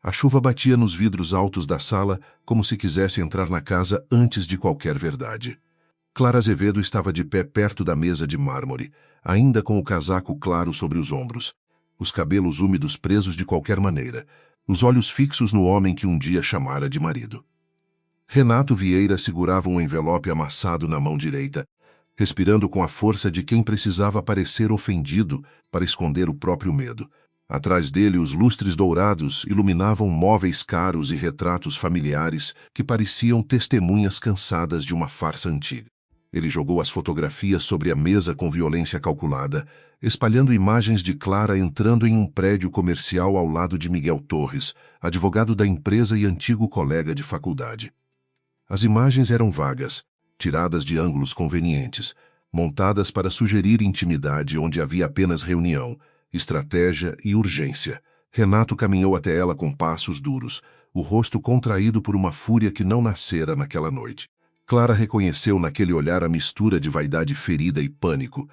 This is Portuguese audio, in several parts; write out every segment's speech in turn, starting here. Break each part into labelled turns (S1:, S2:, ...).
S1: A chuva batia nos vidros altos da sala como se quisesse entrar na casa antes de qualquer verdade. Clara Azevedo estava de pé perto da mesa de mármore, ainda com o casaco claro sobre os ombros, os cabelos úmidos presos de qualquer maneira, os olhos fixos no homem que um dia chamara de marido. Renato Vieira segurava um envelope amassado na mão direita, respirando com a força de quem precisava parecer ofendido para esconder o próprio medo. Atrás dele, os lustres dourados iluminavam móveis caros e retratos familiares que pareciam testemunhas cansadas de uma farsa antiga. Ele jogou as fotografias sobre a mesa com violência calculada, espalhando imagens de Clara entrando em um prédio comercial ao lado de Miguel Torres, advogado da empresa e antigo colega de faculdade. As imagens eram vagas, tiradas de ângulos convenientes, montadas para sugerir intimidade onde havia apenas reunião, estratégia e urgência. Renato caminhou até ela com passos duros, o rosto contraído por uma fúria que não nascera naquela noite. Clara reconheceu naquele olhar a mistura de vaidade ferida e pânico,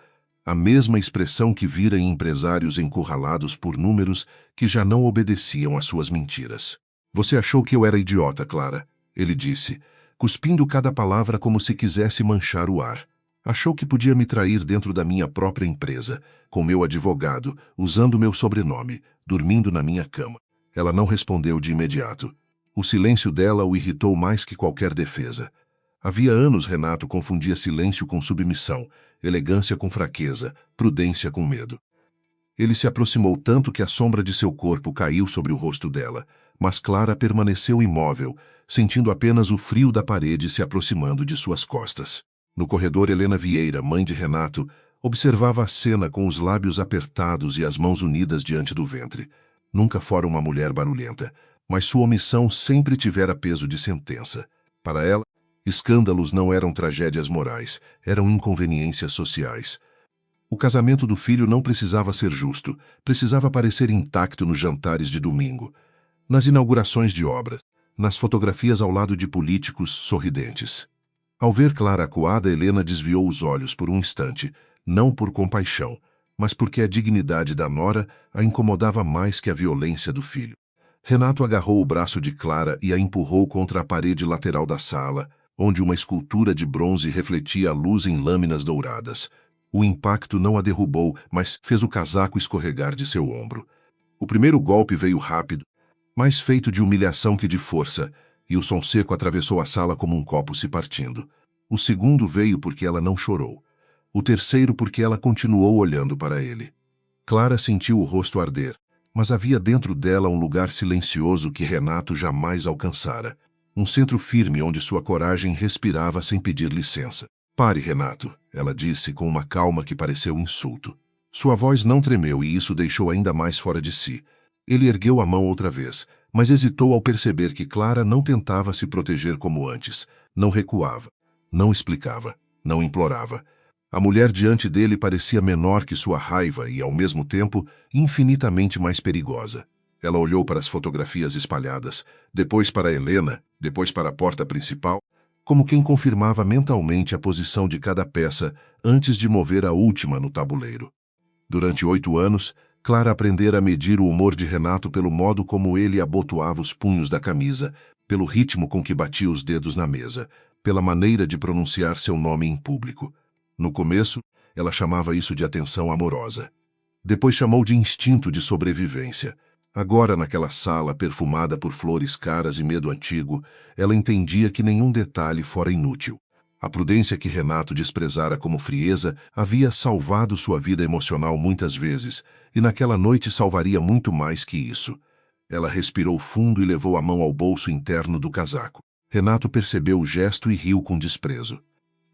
S1: a mesma expressão que vira em empresários encurralados por números que já não obedeciam às suas mentiras. "Você achou que eu era idiota, Clara", ele disse, cuspindo cada palavra como se quisesse manchar o ar. "Achou que podia me trair dentro da minha própria empresa, com meu advogado, usando meu sobrenome, dormindo na minha cama." Ela não respondeu de imediato. O silêncio dela o irritou mais que qualquer defesa. Havia anos Renato confundia silêncio com submissão, elegância com fraqueza, prudência com medo. Ele se aproximou tanto que a sombra de seu corpo caiu sobre o rosto dela, mas Clara permaneceu imóvel, sentindo apenas o frio da parede se aproximando de suas costas. No corredor, Helena Vieira, mãe de Renato, observava a cena com os lábios apertados e as mãos unidas diante do ventre. Nunca fora uma mulher barulhenta, mas sua omissão sempre tivera peso de sentença. Para ela, escândalos não eram tragédias morais, eram inconveniências sociais. O casamento do filho não precisava ser justo, precisava parecer intacto nos jantares de domingo, nas inaugurações de obras, nas fotografias ao lado de políticos sorridentes. Ao ver Clara acuada, Helena desviou os olhos por um instante, não por compaixão, mas porque a dignidade da nora a incomodava mais que a violência do filho. Renato agarrou o braço de Clara e a empurrou contra a parede lateral da sala, onde uma escultura de bronze refletia a luz em lâminas douradas. O impacto não a derrubou, mas fez o casaco escorregar de seu ombro. O primeiro golpe veio rápido, mais feito de humilhação que de força, e o som seco atravessou a sala como um copo se partindo. O segundo veio porque ela não chorou. O terceiro porque ela continuou olhando para ele. Clara sentiu o rosto arder, mas havia dentro dela um lugar silencioso que Renato jamais alcançara. Um centro firme onde sua coragem respirava sem pedir licença. "Pare, Renato", ela disse com uma calma que pareceu insulto. Sua voz não tremeu e isso deixou ainda mais fora de si. Ele ergueu a mão outra vez, mas hesitou ao perceber que Clara não tentava se proteger como antes, não recuava, não explicava, não implorava. A mulher diante dele parecia menor que sua raiva e, ao mesmo tempo, infinitamente mais perigosa. Ela olhou para as fotografias espalhadas, depois para Helena, depois para a porta principal, como quem confirmava mentalmente a posição de cada peça antes de mover a última no tabuleiro. Durante 8 anos, Clara aprendera a medir o humor de Renato pelo modo como ele abotoava os punhos da camisa, pelo ritmo com que batia os dedos na mesa, pela maneira de pronunciar seu nome em público. No começo, ela chamava isso de atenção amorosa. Depois chamou de instinto de sobrevivência. Agora, naquela sala perfumada por flores caras e medo antigo, ela entendia que nenhum detalhe fora inútil. A prudência que Renato desprezara como frieza havia salvado sua vida emocional muitas vezes, e naquela noite salvaria muito mais que isso. Ela respirou fundo e levou a mão ao bolso interno do casaco. Renato percebeu o gesto e riu com desprezo.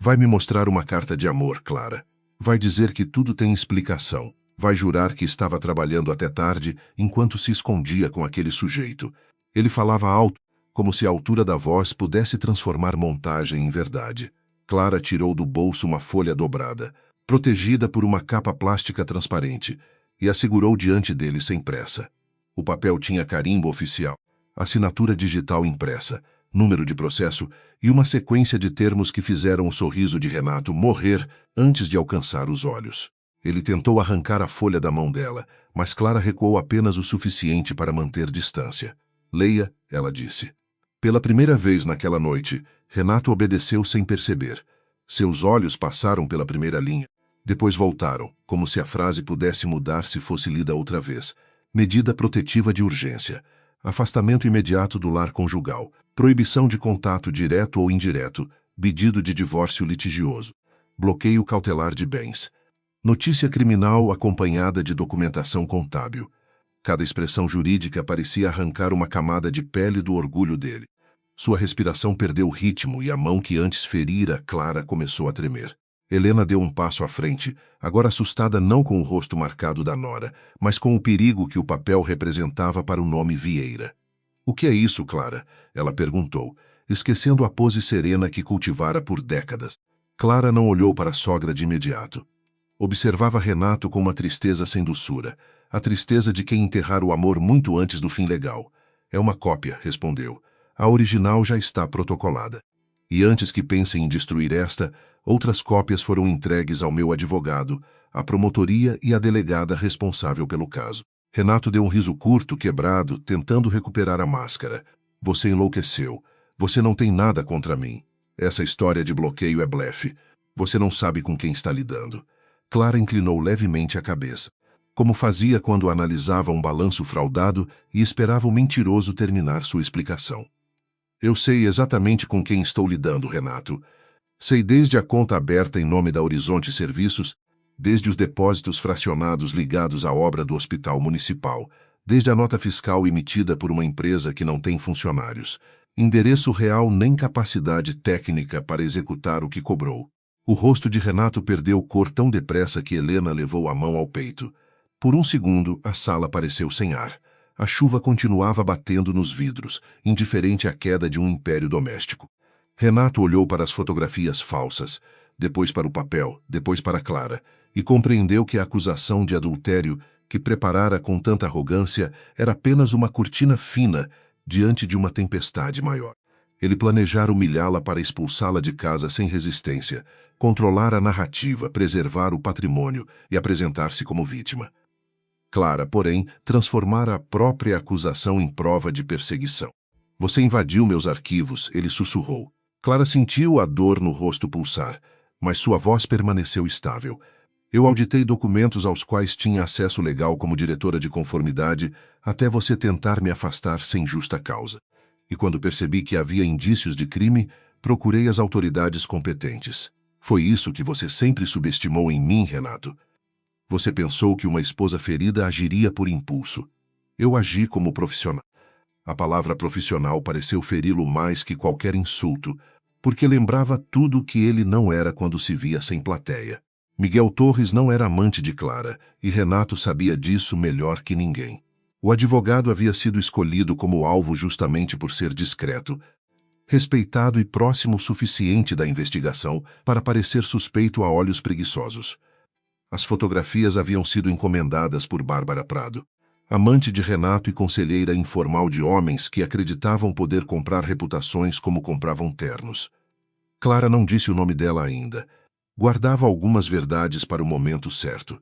S1: "Vai me mostrar uma carta de amor, Clara. Vai dizer que tudo tem explicação. Vai jurar que estava trabalhando até tarde enquanto se escondia com aquele sujeito." Ele falava alto, como se a altura da voz pudesse transformar montagem em verdade. Clara tirou do bolso uma folha dobrada, protegida por uma capa plástica transparente, e a segurou diante dele sem pressa. O papel tinha carimbo oficial, assinatura digital impressa, número de processo e uma sequência de termos que fizeram o sorriso de Renato morrer antes de alcançar os olhos. Ele tentou arrancar a folha da mão dela, mas Clara recuou apenas o suficiente para manter distância. Leia, ela disse. Pela primeira vez naquela noite, Renato obedeceu sem perceber. Seus olhos passaram pela primeira linha. Depois voltaram, como se a frase pudesse mudar se fosse lida outra vez. Medida protetiva de urgência. Afastamento imediato do lar conjugal. Proibição de contato direto ou indireto. Pedido de divórcio litigioso. Bloqueio cautelar de bens. Notícia criminal acompanhada de documentação contábil. Cada expressão jurídica parecia arrancar uma camada de pele do orgulho dele. Sua respiração perdeu o ritmo e a mão que antes ferira Clara começou a tremer. Helena deu um passo à frente, agora assustada não com o rosto marcado da nora, mas com o perigo que o papel representava para o nome Vieira. "O que é isso, Clara?" ela perguntou, esquecendo a pose serena que cultivara por décadas. Clara não olhou para a sogra de imediato. Observava Renato com uma tristeza sem doçura, a tristeza de quem enterrara o amor muito antes do fim legal. "É uma cópia", respondeu. "A original já está protocolada. E antes que pensem em destruir esta, outras cópias foram entregues ao meu advogado, à promotoria e à delegada responsável pelo caso." Renato deu um riso curto, quebrado, tentando recuperar a máscara. "Você enlouqueceu. Você não tem nada contra mim. Essa história de bloqueio é blefe. Você não sabe com quem está lidando." Clara inclinou levemente a cabeça, como fazia quando analisava um balanço fraudado e esperava o mentiroso terminar sua explicação. "Eu sei exatamente com quem estou lidando, Renato. Sei desde a conta aberta em nome da Horizonte Serviços, desde os depósitos fracionados ligados à obra do Hospital Municipal, desde a nota fiscal emitida por uma empresa que não tem funcionários, endereço real nem capacidade técnica para executar o que cobrou." O rosto de Renato perdeu cor tão depressa que Helena levou a mão ao peito. Por um segundo, a sala pareceu sem ar. A chuva continuava batendo nos vidros, indiferente à queda de um império doméstico. Renato olhou para as fotografias falsas, depois para o papel, depois para Clara, e compreendeu que a acusação de adultério que preparara com tanta arrogância era apenas uma cortina fina diante de uma tempestade maior. Ele planejara humilhá-la para expulsá-la de casa sem resistência, controlar a narrativa, preservar o patrimônio e apresentar-se como vítima. Clara, porém, transformara a própria acusação em prova de perseguição. "Você invadiu meus arquivos", ele sussurrou. Clara sentiu a dor no rosto pulsar, mas sua voz permaneceu estável. "Eu auditei documentos aos quais tinha acesso legal como diretora de conformidade até você tentar me afastar sem justa causa. E quando percebi que havia indícios de crime, procurei as autoridades competentes. Foi isso que você sempre subestimou em mim, Renato. Você pensou que uma esposa ferida agiria por impulso. Eu agi como profissional." A palavra profissional pareceu feri-lo mais que qualquer insulto, porque lembrava tudo o que ele não era quando se via sem plateia. Miguel Torres não era amante de Clara, e Renato sabia disso melhor que ninguém. O advogado havia sido escolhido como alvo justamente por ser discreto, respeitado e próximo o suficiente da investigação para parecer suspeito a olhos preguiçosos. As fotografias haviam sido encomendadas por Bárbara Prado, amante de Renato e conselheira informal de homens que acreditavam poder comprar reputações como compravam ternos. Clara não disse o nome dela ainda. Guardava algumas verdades para o momento certo.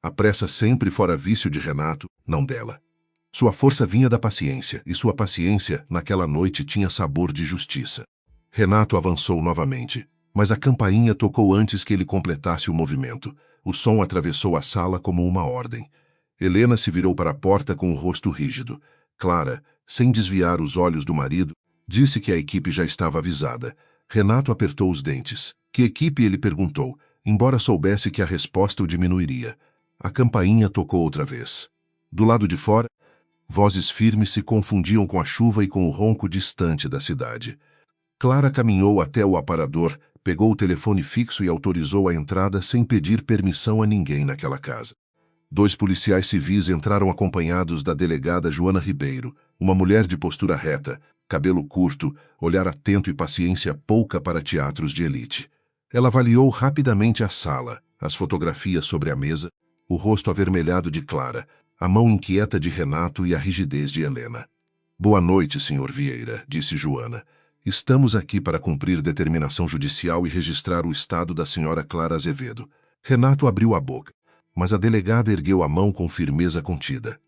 S1: A pressa sempre fora vício de Renato, não dela. Sua força vinha da paciência, e sua paciência, naquela noite, tinha sabor de justiça. Renato avançou novamente, mas a campainha tocou antes que ele completasse o movimento. O som atravessou a sala como uma ordem. Helena se virou para a porta com o rosto rígido. Clara, sem desviar os olhos do marido, disse que a equipe já estava avisada. Renato apertou os dentes. "Que equipe?" ele perguntou, embora soubesse que a resposta o diminuiria. A campainha tocou outra vez. Do lado de fora, vozes firmes se confundiam com a chuva e com o ronco distante da cidade. Clara caminhou até o aparador, pegou o telefone fixo e autorizou a entrada sem pedir permissão a ninguém naquela casa. 2 policiais civis entraram acompanhados da delegada Joana Ribeiro, uma mulher de postura reta, cabelo curto, olhar atento e paciência pouca para teatros de elite. Ela avaliou rapidamente a sala, as fotografias sobre a mesa, o rosto avermelhado de Clara, a mão inquieta de Renato e a rigidez de Helena. "Boa noite, Sr. Vieira", disse Joana. "Estamos aqui para cumprir determinação judicial e registrar o estado da Sra. Clara Azevedo." Renato abriu a boca, mas a delegada ergueu a mão com firmeza contida.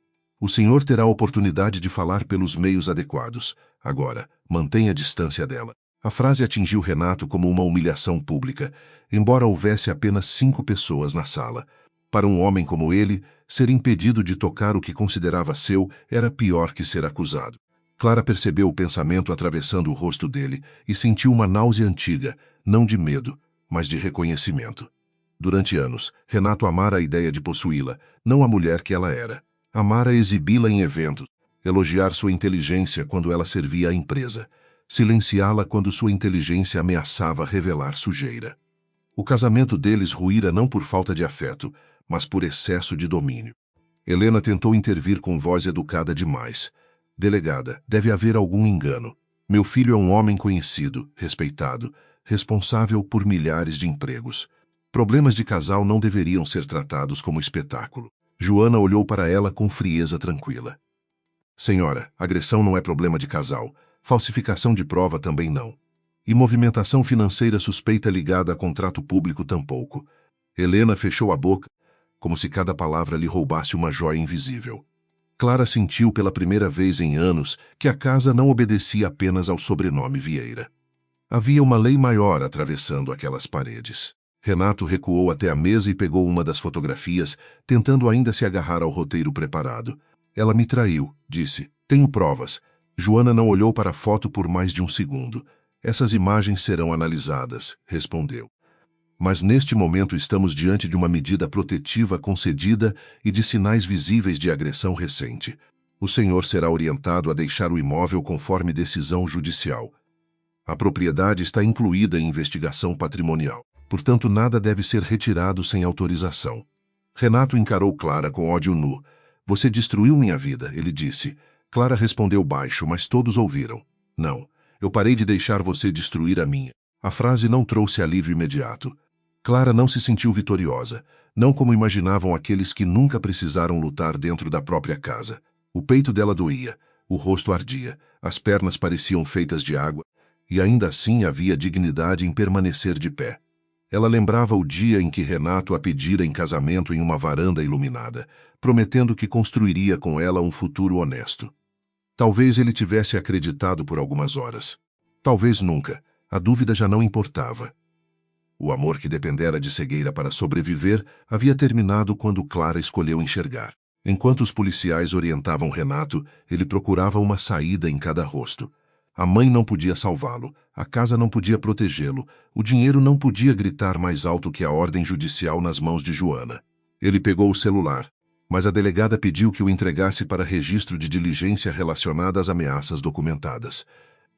S1: O senhor terá a oportunidade de falar pelos meios adequados. Agora, mantenha a distância dela. A frase atingiu Renato como uma humilhação pública, embora houvesse apenas 5 pessoas na sala. Para um homem como ele, ser impedido de tocar o que considerava seu era pior que ser acusado. Clara percebeu o pensamento atravessando o rosto dele e sentiu uma náusea antiga, não de medo, mas de reconhecimento. Durante anos, Renato amara a ideia de possuí-la, não a mulher que ela era. Amara exibi-la em eventos, elogiar sua inteligência quando ela servia à empresa, silenciá-la quando sua inteligência ameaçava revelar sujeira. O casamento deles ruíra não por falta de afeto, mas por excesso de domínio. Helena tentou intervir com voz educada demais. Delegada, deve haver algum engano. Meu filho é um homem conhecido, respeitado, responsável por milhares de empregos. Problemas de casal não deveriam ser tratados como espetáculo. Joana olhou para ela com frieza tranquila. Senhora, agressão não é problema de casal. Falsificação de prova também não. E movimentação financeira suspeita ligada a contrato público tampouco. Helena fechou a boca, como se cada palavra lhe roubasse uma joia invisível. Clara sentiu pela primeira vez em anos que a casa não obedecia apenas ao sobrenome Vieira. Havia uma lei maior atravessando aquelas paredes. Renato recuou até a mesa e pegou uma das fotografias, tentando ainda se agarrar ao roteiro preparado. Ela me traiu, disse. Tenho provas. Joana não olhou para a foto por mais de um segundo. Essas imagens serão analisadas, respondeu. Mas neste momento estamos diante de uma medida protetiva concedida e de sinais visíveis de agressão recente. O senhor será orientado a deixar o imóvel conforme decisão judicial. A propriedade está incluída em investigação patrimonial. Portanto, nada deve ser retirado sem autorização. Renato encarou Clara com ódio nu. Você destruiu minha vida, ele disse. Clara respondeu baixo, mas todos ouviram. Não, eu parei de deixar você destruir a minha. A frase não trouxe alívio imediato. Clara não se sentiu vitoriosa, não como imaginavam aqueles que nunca precisaram lutar dentro da própria casa. O peito dela doía, o rosto ardia, as pernas pareciam feitas de água, e ainda assim havia dignidade em permanecer de pé. Ela lembrava o dia em que Renato a pedira em casamento em uma varanda iluminada, prometendo que construiria com ela um futuro honesto. Talvez ele tivesse acreditado por algumas horas. Talvez nunca. A dúvida já não importava. O amor que dependera de cegueira para sobreviver havia terminado quando Clara escolheu enxergar. Enquanto os policiais orientavam Renato, ele procurava uma saída em cada rosto. A mãe não podia salvá-lo, a casa não podia protegê-lo, o dinheiro não podia gritar mais alto que a ordem judicial nas mãos de Joana. Ele pegou o celular, mas a delegada pediu que o entregasse para registro de diligência relacionada às ameaças documentadas.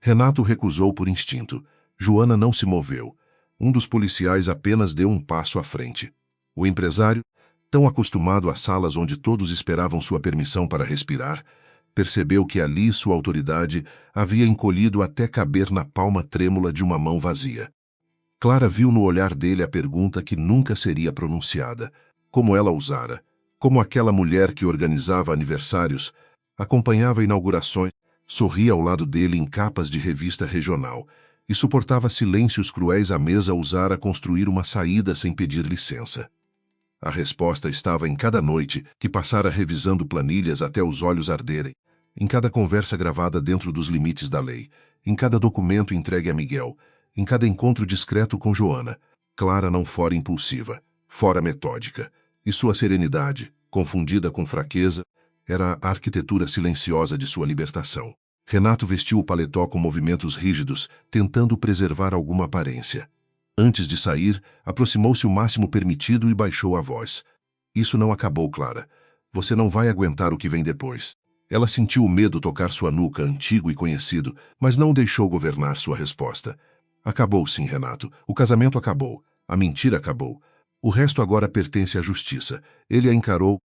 S1: Renato recusou por instinto. Joana não se moveu. Um dos policiais apenas deu um passo à frente. O empresário, tão acostumado a salas onde todos esperavam sua permissão para respirar, percebeu que ali sua autoridade havia encolhido até caber na palma trêmula de uma mão vazia. Clara viu no olhar dele a pergunta que nunca seria pronunciada. Como ela ousara? Como aquela mulher que organizava aniversários, acompanhava inaugurações, sorria ao lado dele em capas de revista regional e suportava silêncios cruéis à mesa ousara construir uma saída sem pedir licença. A resposta estava em cada noite que passara revisando planilhas até os olhos arderem, em cada conversa gravada dentro dos limites da lei, em cada documento entregue a Miguel, em cada encontro discreto com Joana. Clara não fora impulsiva, fora metódica, e sua serenidade, confundida com fraqueza, era a arquitetura silenciosa de sua libertação. Renato vestiu o paletó com movimentos rígidos, tentando preservar alguma aparência. Antes de sair, aproximou-se o máximo permitido e baixou a voz. Isso não acabou, Clara. Você não vai aguentar o que vem depois. Ela sentiu o medo tocar sua nuca, antigo e conhecido, mas não deixou governar sua resposta. Acabou sim, Renato. O casamento acabou. A mentira acabou. O resto agora pertence à justiça. Ele a encarou,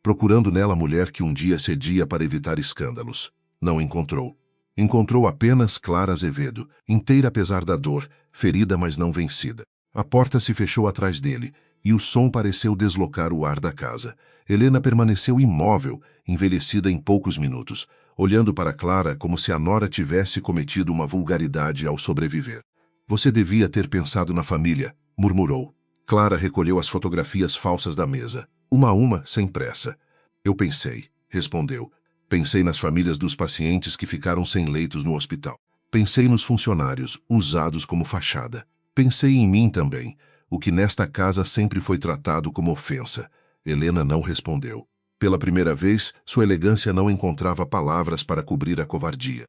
S1: procurando nela a mulher que um dia cedia para evitar escândalos. Não encontrou. Encontrou apenas Clara Azevedo, inteira apesar da dor, ferida mas não vencida. A porta se fechou atrás dele, e o som pareceu deslocar o ar da casa. Helena permaneceu imóvel, envelhecida em poucos minutos, olhando para Clara como se a nora tivesse cometido uma vulgaridade ao sobreviver. Você devia ter pensado na família, murmurou. Clara recolheu as fotografias falsas da mesa, uma a uma, sem pressa. Eu pensei, respondeu. Pensei nas famílias dos pacientes que ficaram sem leitos no hospital. Pensei nos funcionários, usados como fachada. Pensei em mim também, o que nesta casa sempre foi tratado como ofensa. Helena não respondeu. Pela primeira vez, sua elegância não encontrava palavras para cobrir a covardia.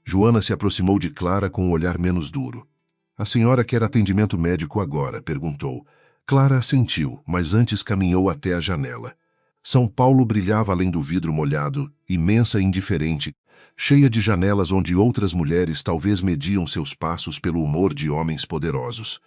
S1: Joana se aproximou de Clara com um olhar menos duro. A senhora quer atendimento médico agora? Perguntou. Clara assentiu, mas antes caminhou até a janela. São Paulo brilhava além do vidro molhado, imensa e indiferente, cheia de janelas onde outras mulheres talvez mediam seus passos pelo humor de homens poderosos.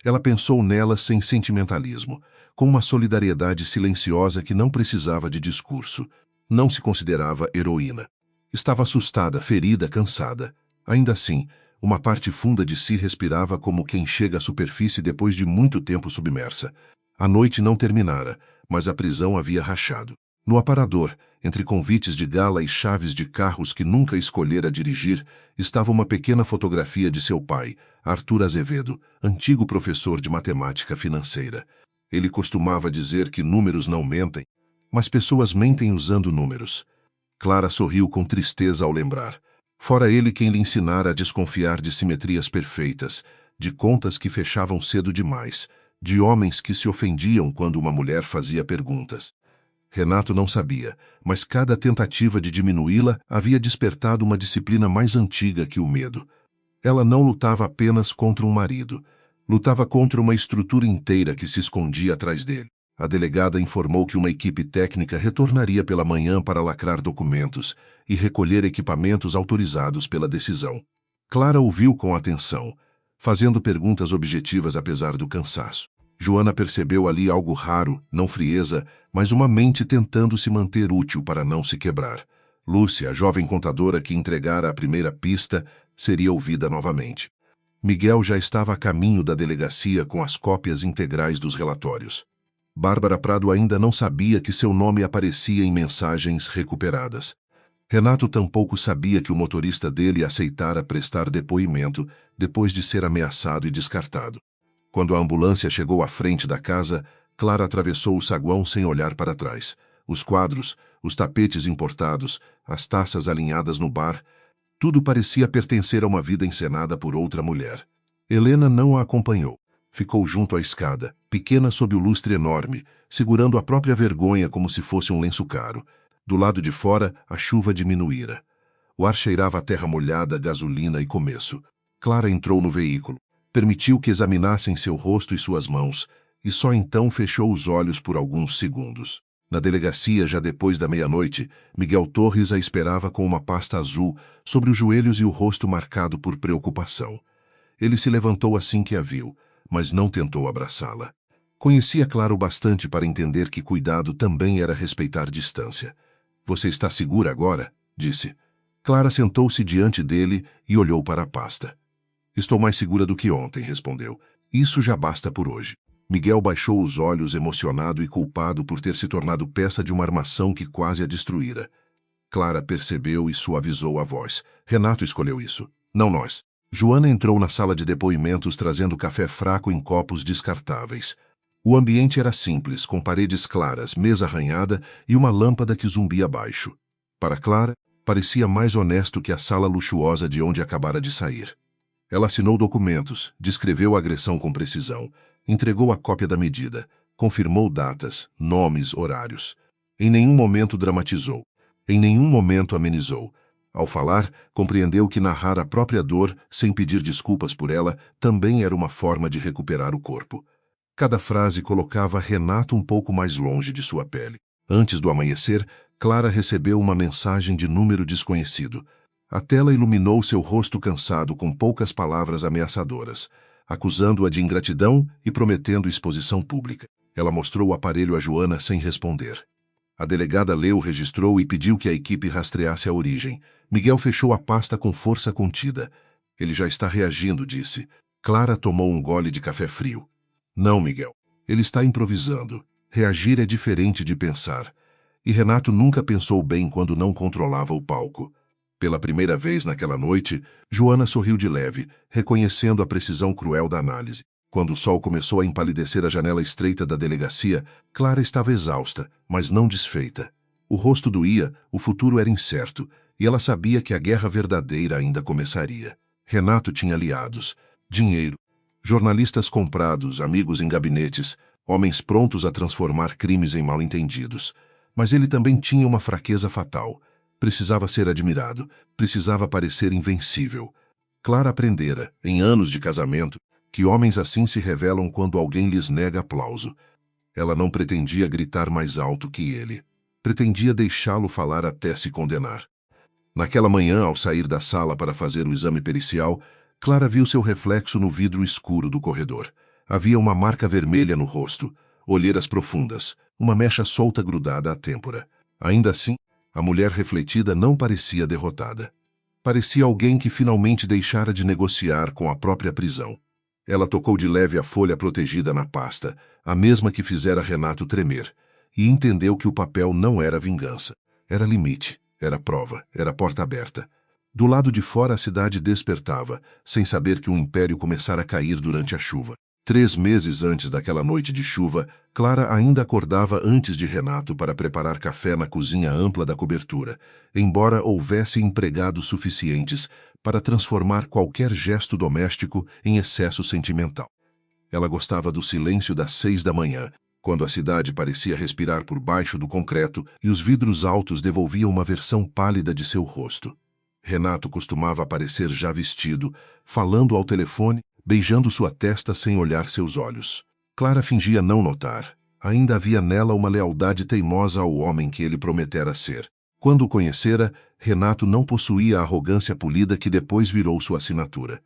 S1: Ela pensou nelas sem sentimentalismo, com uma solidariedade silenciosa que não precisava de discurso. Não se considerava heroína. Estava assustada, ferida, cansada. Ainda assim, uma parte funda de si respirava como quem chega à superfície depois de muito tempo submersa. A noite não terminara, mas a prisão havia rachado. No aparador, entre convites de gala e chaves de carros que nunca escolhera dirigir, estava uma pequena fotografia de seu pai, Arthur Azevedo, antigo professor de matemática financeira. Ele costumava dizer que números não mentem, mas pessoas mentem usando números. Clara sorriu com tristeza ao lembrar. Fora ele quem lhe ensinara a desconfiar de simetrias perfeitas, de contas que fechavam cedo demais, de homens que se ofendiam quando uma mulher fazia perguntas. Renato não sabia, mas cada tentativa de diminuí-la havia despertado uma disciplina mais antiga que o medo. Ela não lutava apenas contra um marido. Lutava contra uma estrutura inteira que se escondia atrás dele. A delegada informou que uma equipe técnica retornaria pela manhã para lacrar documentos e recolher equipamentos autorizados pela decisão. Clara ouviu com atenção, fazendo perguntas objetivas apesar do cansaço. Joana percebeu ali algo raro, não frieza, mas uma mente tentando se manter útil para não se quebrar. Lúcia, a jovem contadora que entregara a primeira pista, seria ouvida novamente. Miguel já estava a caminho da delegacia com as cópias integrais dos relatórios. Bárbara Prado ainda não sabia que seu nome aparecia em mensagens recuperadas. Renato tampouco sabia que o motorista dele aceitara prestar depoimento depois de ser ameaçado e descartado. Quando a ambulância chegou à frente da casa, Clara atravessou o saguão sem olhar para trás. Os quadros, os tapetes importados, as taças alinhadas no bar, tudo parecia pertencer a uma vida encenada por outra mulher. Helena não a acompanhou. Ficou junto à escada, pequena sob o lustre enorme, segurando a própria vergonha como se fosse um lenço caro. Do lado de fora, a chuva diminuíra. O ar cheirava a terra molhada, gasolina e começo. Clara entrou no veículo. Permitiu que examinassem seu rosto e suas mãos, e só então fechou os olhos por alguns segundos. Na delegacia, já depois da meia-noite, Miguel Torres a esperava com uma pasta azul sobre os joelhos e o rosto marcado por preocupação. Ele se levantou assim que a viu, mas não tentou abraçá-la. Conhecia Clara o bastante para entender que cuidado também era respeitar distância. Você está segura agora? Disse. Clara sentou-se diante dele e olhou para a pasta. Estou mais segura do que ontem, respondeu. Isso já basta por hoje. Miguel baixou os olhos, emocionado e culpado por ter se tornado peça de uma armação que quase a destruíra. Clara percebeu e suavizou a voz. Renato escolheu isso, não nós. Joana entrou na sala de depoimentos trazendo café fraco em copos descartáveis. O ambiente era simples, com paredes claras, mesa arranhada e uma lâmpada que zumbia abaixo. Para Clara, parecia mais honesto que a sala luxuosa de onde acabara de sair. Ela assinou documentos, descreveu a agressão com precisão, entregou a cópia da medida, confirmou datas, nomes, horários. Em nenhum momento dramatizou, em nenhum momento amenizou. Ao falar, compreendeu que narrar a própria dor, sem pedir desculpas por ela, também era uma forma de recuperar o corpo. Cada frase colocava Renato um pouco mais longe de sua pele. Antes do amanhecer, Clara recebeu uma mensagem de número desconhecido. A tela iluminou seu rosto cansado com poucas palavras ameaçadoras, acusando-a de ingratidão e prometendo exposição pública. Ela mostrou o aparelho a Joana sem responder. A delegada leu, registrou e pediu que a equipe rastreasse a origem. Miguel fechou a pasta com força contida. Ele já está reagindo, disse. Clara tomou um gole de café frio. Não, Miguel. Ele está improvisando. Reagir é diferente de pensar. E Renato nunca pensou bem quando não controlava o palco. Pela primeira vez naquela noite, Joana sorriu de leve, reconhecendo a precisão cruel da análise. Quando o sol começou a empalidecer a janela estreita da delegacia, Clara estava exausta, mas não desfeita. O rosto doía, o futuro era incerto, e ela sabia que a guerra verdadeira ainda começaria. Renato tinha aliados, dinheiro, jornalistas comprados, amigos em gabinetes, homens prontos a transformar crimes em mal-entendidos. Mas ele também tinha uma fraqueza fatal. Precisava ser admirado, precisava parecer invencível. Clara aprendera, em anos de casamento, que homens assim se revelam quando alguém lhes nega aplauso. Ela não pretendia gritar mais alto que ele. Pretendia deixá-lo falar até se condenar. Naquela manhã, ao sair da sala para fazer o exame pericial, Clara viu seu reflexo no vidro escuro do corredor. Havia uma marca vermelha no rosto, olheiras profundas, uma mecha solta grudada à têmpora. Ainda assim, a mulher refletida não parecia derrotada. Parecia alguém que finalmente deixara de negociar com a própria prisão. Ela tocou de leve a folha protegida na pasta, a mesma que fizera Renato tremer, e entendeu que o papel não era vingança. Era limite, era prova, era porta aberta. Do lado de fora a cidade despertava, sem saber que um império começara a cair durante a chuva. 3 meses antes daquela noite de chuva, Clara ainda acordava antes de Renato para preparar café na cozinha ampla da cobertura, embora houvesse empregados suficientes para transformar qualquer gesto doméstico em excesso sentimental. Ela gostava do silêncio das 6 da manhã, quando a cidade parecia respirar por baixo do concreto e os vidros altos devolviam uma versão pálida de seu rosto. Renato costumava aparecer já vestido, falando ao telefone, beijando sua testa sem olhar seus olhos. Clara fingia não notar. Ainda havia nela uma lealdade teimosa ao homem que ele prometera ser. Quando o conhecera, Renato não possuía a arrogância polida que depois virou sua assinatura.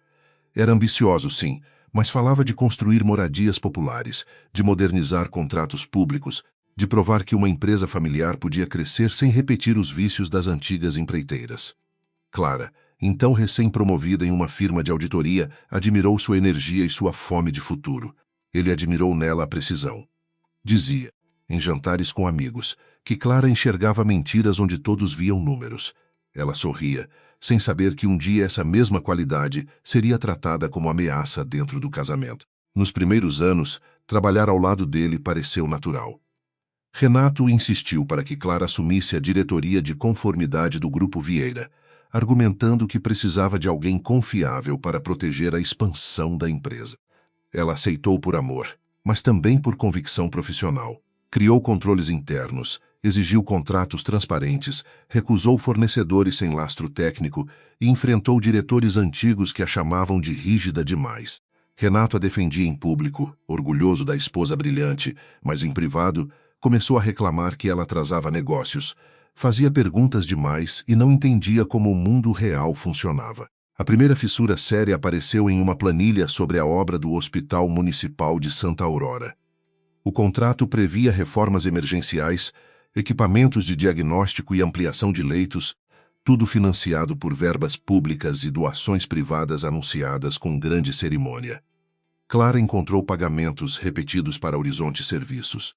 S1: Era ambicioso, sim, mas falava de construir moradias populares, de modernizar contratos públicos, de provar que uma empresa familiar podia crescer sem repetir os vícios das antigas empreiteiras. Clara, então recém-promovida em uma firma de auditoria, admirou sua energia e sua fome de futuro. Ele admirou nela a precisão. Dizia, em jantares com amigos, que Clara enxergava mentiras onde todos viam números. Ela sorria, sem saber que um dia essa mesma qualidade seria tratada como ameaça dentro do casamento. Nos primeiros anos, trabalhar ao lado dele pareceu natural. Renato insistiu para que Clara assumisse a diretoria de conformidade do Grupo Vieira, argumentando que precisava de alguém confiável para proteger a expansão da empresa. Ela aceitou por amor, mas também por convicção profissional. Criou controles internos, exigiu contratos transparentes, recusou fornecedores sem lastro técnico e enfrentou diretores antigos que a chamavam de rígida demais. Renato a defendia em público, orgulhoso da esposa brilhante, mas em privado, começou a reclamar que ela atrasava negócios, fazia perguntas demais e não entendia como o mundo real funcionava. A primeira fissura séria apareceu em uma planilha sobre a obra do Hospital Municipal de Santa Aurora. O contrato previa reformas emergenciais, equipamentos de diagnóstico e ampliação de leitos, tudo financiado por verbas públicas e doações privadas anunciadas com grande cerimônia. Clara encontrou pagamentos repetidos para Horizonte Serviços,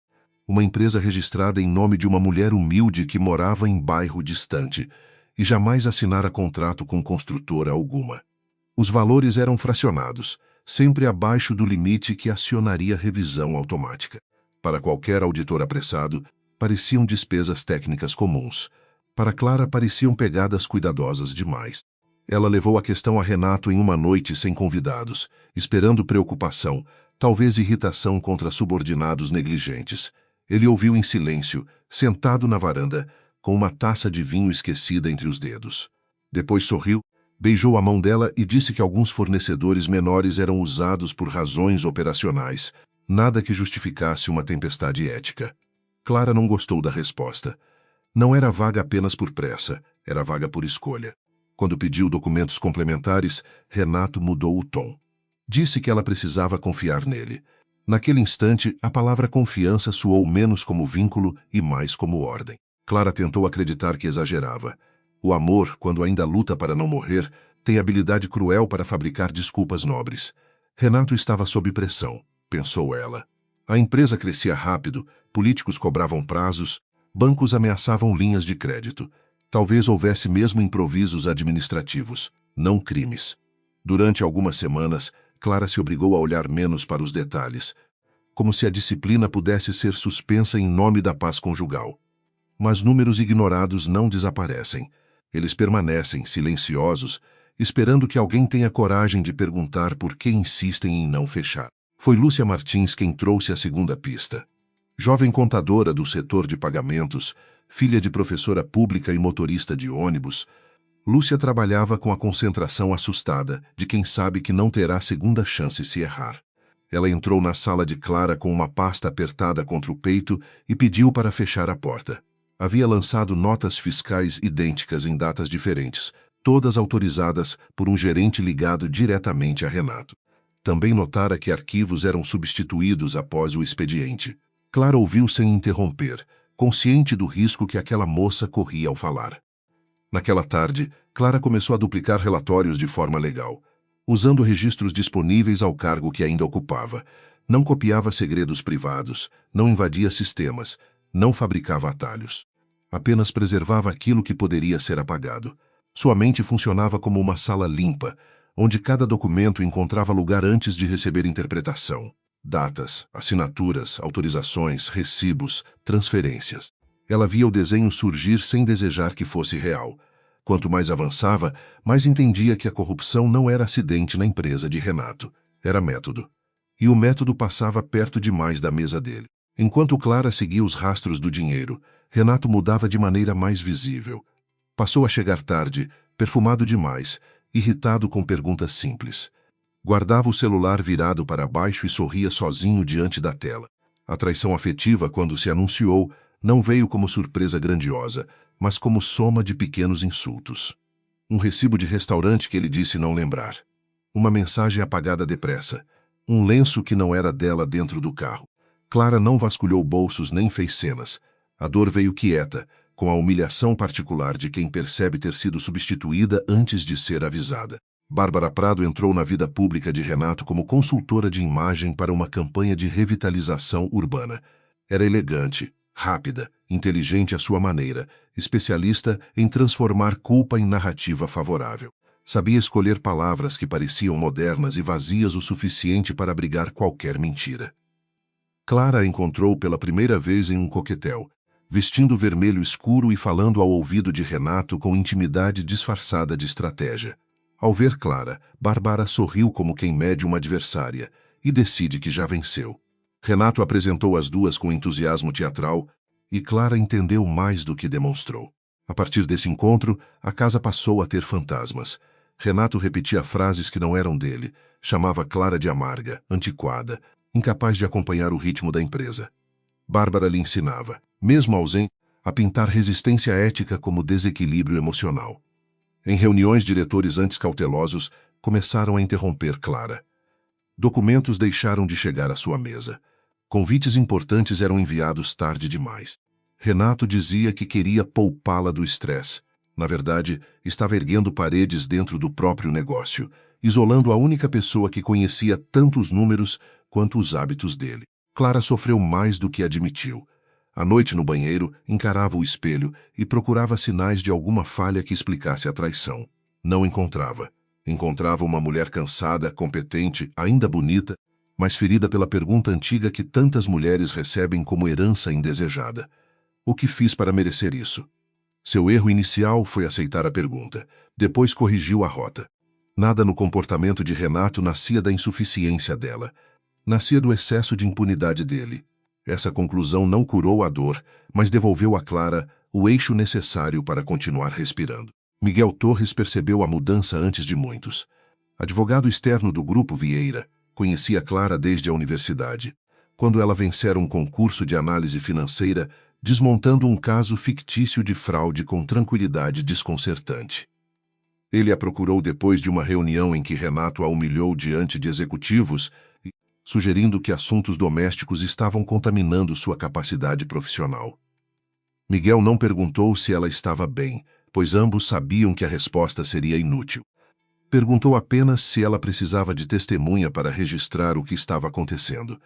S1: uma empresa registrada em nome de uma mulher humilde que morava em bairro distante e jamais assinara contrato com construtora alguma. Os valores eram fracionados, sempre abaixo do limite que acionaria revisão automática. Para qualquer auditor apressado, pareciam despesas técnicas comuns. Para Clara, pareciam pegadas cuidadosas demais. Ela levou a questão a Renato em uma noite sem convidados, esperando preocupação, talvez irritação contra subordinados negligentes. Ele ouviu em silêncio, sentado na varanda, com uma taça de vinho esquecida entre os dedos. Depois sorriu, beijou a mão dela e disse que alguns fornecedores menores eram usados por razões operacionais, nada que justificasse uma tempestade ética. Clara não gostou da resposta. Não era vaga apenas por pressa, era vaga por escolha. Quando pediu documentos complementares, Renato mudou o tom. Disse que ela precisava confiar nele. Naquele instante, a palavra confiança soou menos como vínculo e mais como ordem. Clara tentou acreditar que exagerava. O amor, quando ainda luta para não morrer, tem habilidade cruel para fabricar desculpas nobres. Renato estava sob pressão, pensou ela. A empresa crescia rápido, políticos cobravam prazos, bancos ameaçavam linhas de crédito. Talvez houvesse mesmo improvisos administrativos, não crimes. Durante algumas semanas, Clara se obrigou a olhar menos para os detalhes, como se a disciplina pudesse ser suspensa em nome da paz conjugal. Mas números ignorados não desaparecem. Eles permanecem silenciosos, esperando que alguém tenha coragem de perguntar por que insistem em não fechar. Foi Lúcia Martins quem trouxe a segunda pista. Jovem contadora do setor de pagamentos, filha de professora pública e motorista de ônibus, Lúcia trabalhava com a concentração assustada de quem sabe que não terá segunda chance se errar. Ela entrou na sala de Clara com uma pasta apertada contra o peito e pediu para fechar a porta. Havia lançado notas fiscais idênticas em datas diferentes, todas autorizadas por um gerente ligado diretamente a Renato. Também notara que arquivos eram substituídos após o expediente. Clara ouviu sem interromper, consciente do risco que aquela moça corria ao falar. Naquela tarde, Clara começou a duplicar relatórios de forma legal, usando registros disponíveis ao cargo que ainda ocupava. Não copiava segredos privados, não invadia sistemas, não fabricava atalhos. Apenas preservava aquilo que poderia ser apagado. Sua mente funcionava como uma sala limpa, onde cada documento encontrava lugar antes de receber interpretação. Datas, assinaturas, autorizações, recibos, transferências. Ela via o desenho surgir sem desejar que fosse real. Quanto mais avançava, mais entendia que a corrupção não era acidente na empresa de Renato. Era método. E o método passava perto demais da mesa dele. Enquanto Clara seguia os rastros do dinheiro, Renato mudava de maneira mais visível. Passou a chegar tarde, perfumado demais, irritado com perguntas simples. Guardava o celular virado para baixo e sorria sozinho diante da tela. A traição afetiva, quando se anunciou, não veio como surpresa grandiosa, mas como soma de pequenos insultos. Um recibo de restaurante que ele disse não lembrar. Uma mensagem apagada depressa. Um lenço que não era dela dentro do carro. Clara não vasculhou bolsos nem fez cenas. A dor veio quieta, com a humilhação particular de quem percebe ter sido substituída antes de ser avisada. Bárbara Prado entrou na vida pública de Renato como consultora de imagem para uma campanha de revitalização urbana. Era elegante, rápida, inteligente à sua maneira, especialista em transformar culpa em narrativa favorável. Sabia escolher palavras que pareciam modernas e vazias o suficiente para abrigar qualquer mentira. Clara a encontrou pela primeira vez em um coquetel, vestindo vermelho escuro e falando ao ouvido de Renato com intimidade disfarçada de estratégia. Ao ver Clara, Bárbara sorriu como quem mede uma adversária e decide que já venceu. Renato apresentou as duas com entusiasmo teatral e Clara entendeu mais do que demonstrou. A partir desse encontro, a casa passou a ter fantasmas. Renato repetia frases que não eram dele, chamava Clara de amarga, antiquada, incapaz de acompanhar o ritmo da empresa. Bárbara lhe ensinava, mesmo ausente, a pintar resistência ética como desequilíbrio emocional. Em reuniões, diretores antes cautelosos começaram a interromper Clara. Documentos deixaram de chegar à sua mesa. Convites importantes eram enviados tarde demais. Renato dizia que queria poupá-la do estresse. Na verdade, estava erguendo paredes dentro do próprio negócio, isolando a única pessoa que conhecia tanto os números quanto os hábitos dele. Clara sofreu mais do que admitiu. À noite, no banheiro, encarava o espelho e procurava sinais de alguma falha que explicasse a traição. Não encontrava. Encontrava uma mulher cansada, competente, ainda bonita, mas ferida pela pergunta antiga que tantas mulheres recebem como herança indesejada. O que fiz para merecer isso? Seu erro inicial foi aceitar a pergunta. Depois corrigiu a rota. Nada no comportamento de Renato nascia da insuficiência dela. Nascia do excesso de impunidade dele. Essa conclusão não curou a dor, mas devolveu a Clara o eixo necessário para continuar respirando. Miguel Torres percebeu a mudança antes de muitos. Advogado externo do Grupo Vieira, conhecia Clara desde a universidade, quando ela vencera um concurso de análise financeira, desmontando um caso fictício de fraude com tranquilidade desconcertante. Ele a procurou depois de uma reunião em que Renato a humilhou diante de executivos, sugerindo que assuntos domésticos estavam contaminando sua capacidade profissional. Miguel não perguntou se ela estava bem, pois ambos sabiam que a resposta seria inútil. Perguntou apenas se ela precisava de testemunha para registrar o que estava acontecendo.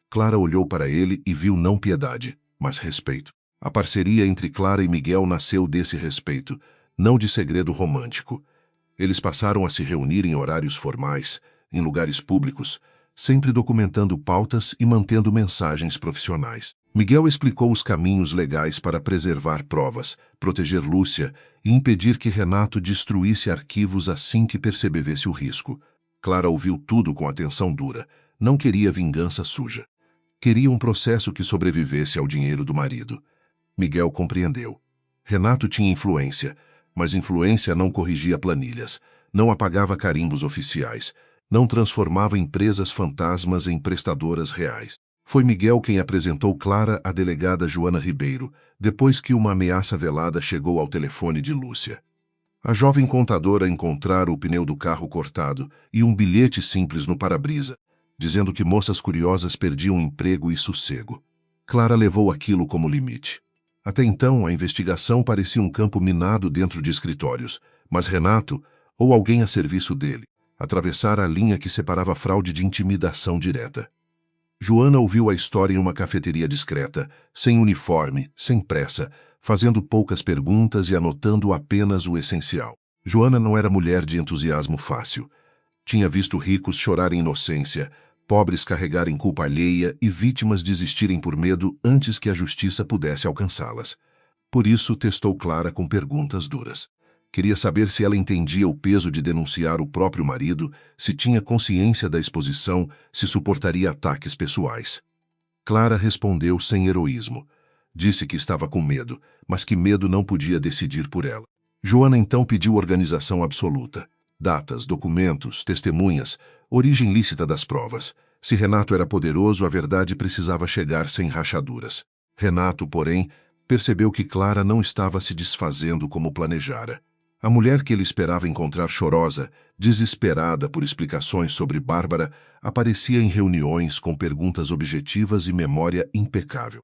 S1: Clara olhou para ele e viu não piedade, mas respeito. A parceria entre Clara e Miguel nasceu desse respeito, não de segredo romântico. Eles passaram a se reunir em horários formais, em lugares públicos, sempre documentando pautas e mantendo mensagens profissionais. Miguel explicou os caminhos legais para preservar provas, proteger Lúcia e impedir que Renato destruísse arquivos assim que percebesse o risco. Clara ouviu tudo com atenção dura. Não queria vingança suja. Queria um processo que sobrevivesse ao dinheiro do marido. Miguel compreendeu. Renato tinha influência, mas influência não corrigia planilhas, não apagava carimbos oficiais, não transformava empresas fantasmas em prestadoras reais. Foi Miguel quem apresentou Clara à delegada Joana Ribeiro, depois que uma ameaça velada chegou ao telefone de Lúcia. A jovem contadora encontrara o pneu do carro cortado e um bilhete simples no para-brisa, dizendo que moças curiosas perdiam emprego e sossego. Clara levou aquilo como limite. Até então, a investigação parecia um campo minado dentro de escritórios, mas Renato, ou alguém a serviço dele, atravessara a linha que separava fraude de intimidação direta. Joana ouviu a história em uma cafeteria discreta, sem uniforme, sem pressa, fazendo poucas perguntas e anotando apenas o essencial. Joana não era mulher de entusiasmo fácil. Tinha visto ricos chorarem inocência, pobres carregarem culpa alheia e vítimas desistirem por medo antes que a justiça pudesse alcançá-las. Por isso, testou Clara com perguntas duras. Queria saber se ela entendia o peso de denunciar o próprio marido, se tinha consciência da exposição, se suportaria ataques pessoais. Clara respondeu sem heroísmo. Disse que estava com medo, mas que medo não podia decidir por ela. Joana então pediu organização absoluta. Datas, documentos, testemunhas, origem lícita das provas. Se Renato era poderoso, a verdade precisava chegar sem rachaduras. Renato, porém, percebeu que Clara não estava se desfazendo como planejara. A mulher que ele esperava encontrar chorosa, desesperada por explicações sobre Bárbara, aparecia em reuniões com perguntas objetivas e memória impecável.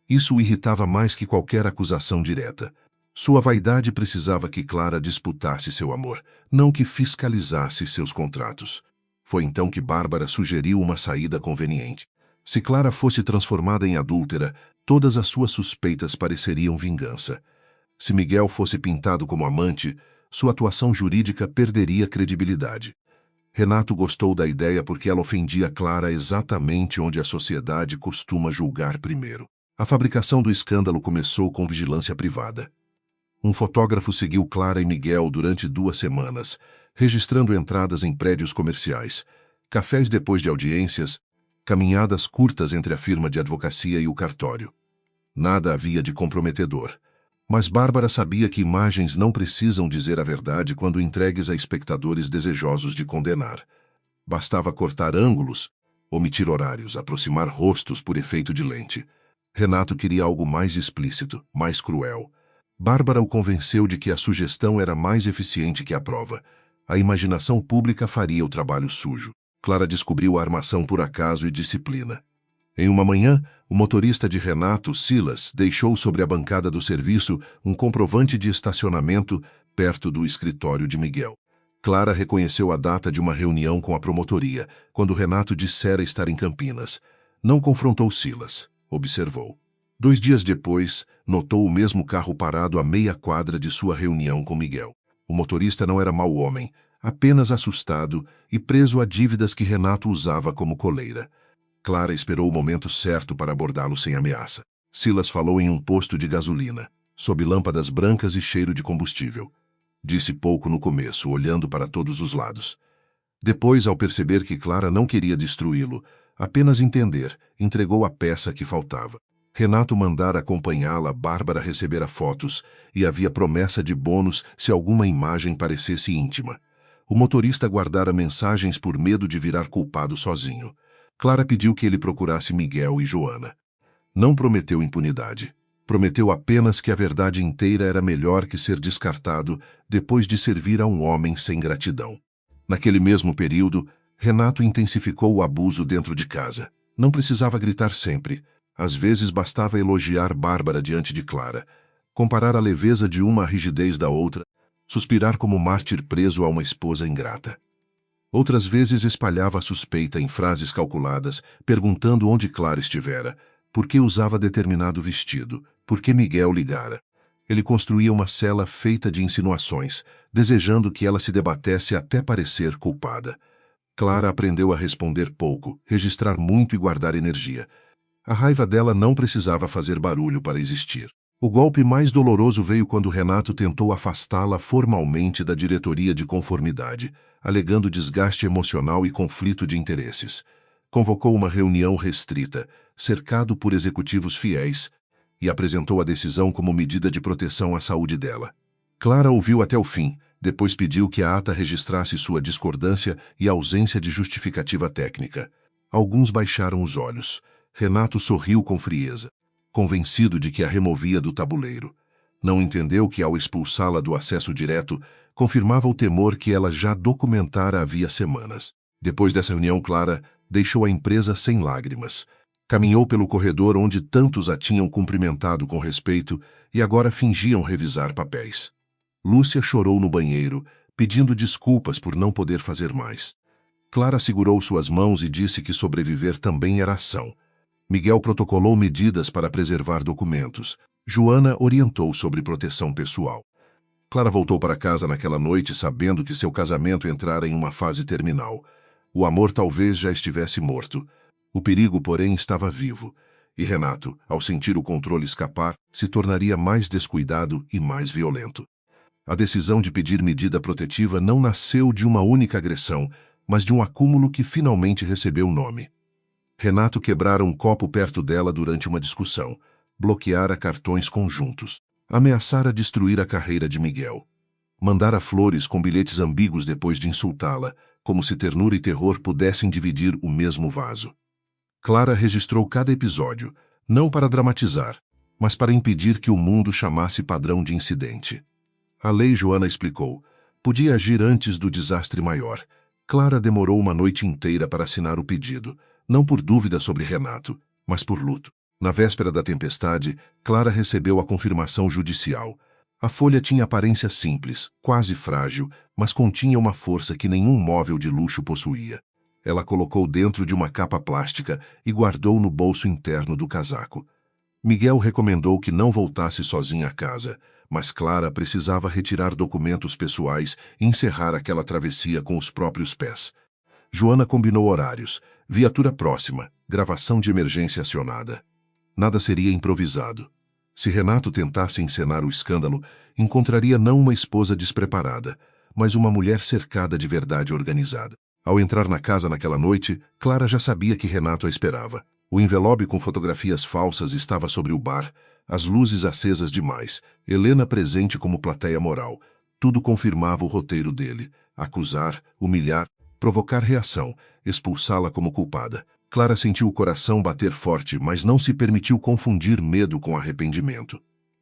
S1: Isso o irritava mais que qualquer acusação direta. Sua vaidade precisava que Clara disputasse seu amor, não que fiscalizasse seus contratos. Foi então que Bárbara sugeriu uma saída conveniente. Se Clara fosse transformada em adúltera, todas as suas suspeitas pareceriam vingança. Se Miguel fosse pintado como amante, sua atuação jurídica perderia credibilidade. Renato gostou da ideia porque ela ofendia Clara exatamente onde a sociedade costuma julgar primeiro. A fabricação do escândalo começou com vigilância privada. Um fotógrafo seguiu Clara e Miguel durante 2 semanas, registrando entradas em prédios comerciais, cafés depois de audiências, caminhadas curtas entre a firma de advocacia e o cartório. Nada havia de comprometedor. Mas Bárbara sabia que imagens não precisam dizer a verdade quando entregues a espectadores desejosos de condenar. Bastava cortar ângulos, omitir horários, aproximar rostos por efeito de lente. Renato queria algo mais explícito, mais cruel. Bárbara o convenceu de que a sugestão era mais eficiente que a prova. A imaginação pública faria o trabalho sujo. Clara descobriu a armação por acaso e disciplina. Em uma manhã, o motorista de Renato, Silas, deixou sobre a bancada do serviço um comprovante de estacionamento perto do escritório de Miguel. Clara reconheceu a data de uma reunião com a promotoria, quando Renato dissera estar em Campinas. Não confrontou Silas, observou. 2 dias depois, notou o mesmo carro parado a meia quadra de sua reunião com Miguel. O motorista não era mau homem, apenas assustado e preso a dívidas que Renato usava como coleira. Clara esperou o momento certo para abordá-lo sem ameaça. Silas falou em um posto de gasolina, sob lâmpadas brancas e cheiro de combustível. Disse pouco no começo, olhando para todos os lados. Depois, ao perceber que Clara não queria destruí-lo, apenas entender, entregou a peça que faltava. Renato mandara acompanhá-la, Bárbara recebera fotos e havia promessa de bônus se alguma imagem parecesse íntima. O motorista guardara mensagens por medo de virar culpado sozinho. Clara pediu que ele procurasse Miguel e Joana. Não prometeu impunidade. Prometeu apenas que a verdade inteira era melhor que ser descartado depois de servir a um homem sem gratidão. Naquele mesmo período, Renato intensificou o abuso dentro de casa. Não precisava gritar sempre. Às vezes bastava elogiar Bárbara diante de Clara, comparar a leveza de uma à rigidez da outra, suspirar como mártir preso a uma esposa ingrata. Outras vezes espalhava a suspeita em frases calculadas, perguntando onde Clara estivera, por que usava determinado vestido, por que Miguel ligara. Ele construía uma cela feita de insinuações, desejando que ela se debatesse até parecer culpada. Clara aprendeu a responder pouco, registrar muito e guardar energia. A raiva dela não precisava fazer barulho para existir. O golpe mais doloroso veio quando Renato tentou afastá-la formalmente da diretoria de conformidade, alegando desgaste emocional e conflito de interesses. Convocou uma reunião restrita, cercado por executivos fiéis, e apresentou a decisão como medida de proteção à saúde dela. Clara ouviu até o fim, depois pediu que a ata registrasse sua discordância e ausência de justificativa técnica. Alguns baixaram os olhos. Renato sorriu com frieza, convencido de que a removia do tabuleiro. Não entendeu que, ao expulsá-la do acesso direto, confirmava o temor que ela já documentara havia semanas. Depois dessa reunião, Clara deixou a empresa sem lágrimas. Caminhou pelo corredor onde tantos a tinham cumprimentado com respeito e agora fingiam revisar papéis. Lúcia chorou no banheiro, pedindo desculpas por não poder fazer mais. Clara segurou suas mãos e disse que sobreviver também era ação. Miguel protocolou medidas para preservar documentos. Joana orientou sobre proteção pessoal. Clara voltou para casa naquela noite sabendo que seu casamento entrara em uma fase terminal. O amor talvez já estivesse morto. O perigo, porém, estava vivo. E Renato, ao sentir o controle escapar, se tornaria mais descuidado e mais violento. A decisão de pedir medida protetiva não nasceu de uma única agressão, mas de um acúmulo que finalmente recebeu nome. Renato quebrara um copo perto dela durante uma discussão, bloqueara cartões conjuntos, ameaçara destruir a carreira de Miguel. Mandara flores com bilhetes ambíguos depois de insultá-la, como se ternura e terror pudessem dividir o mesmo vaso. Clara registrou cada episódio, não para dramatizar, mas para impedir que o mundo chamasse padrão de incidente. A lei, Joana explicou, podia agir antes do desastre maior. Clara demorou uma noite inteira para assinar o pedido, não por dúvida sobre Renato, mas por luto. Na véspera da tempestade, Clara recebeu a confirmação judicial. A folha tinha aparência simples, quase frágil, mas continha uma força que nenhum móvel de luxo possuía. Ela colocou dentro de uma capa plástica e guardou no bolso interno do casaco. Miguel recomendou que não voltasse sozinha à casa, mas Clara precisava retirar documentos pessoais e encerrar aquela travessia com os próprios pés. Joana combinou horários, viatura próxima, gravação de emergência acionada. Nada seria improvisado. Se Renato tentasse encenar o escândalo, encontraria não uma esposa despreparada, mas uma mulher cercada de verdade organizada. Ao entrar na casa naquela noite, Clara já sabia que Renato a esperava. O envelope com fotografias falsas estava sobre o bar, as luzes acesas demais, Helena presente como plateia moral. Tudo confirmava o roteiro dele: acusar, humilhar, provocar reação, expulsá-la como culpada. Clara sentiu o coração bater forte, mas não se permitiu confundir medo com arrependimento.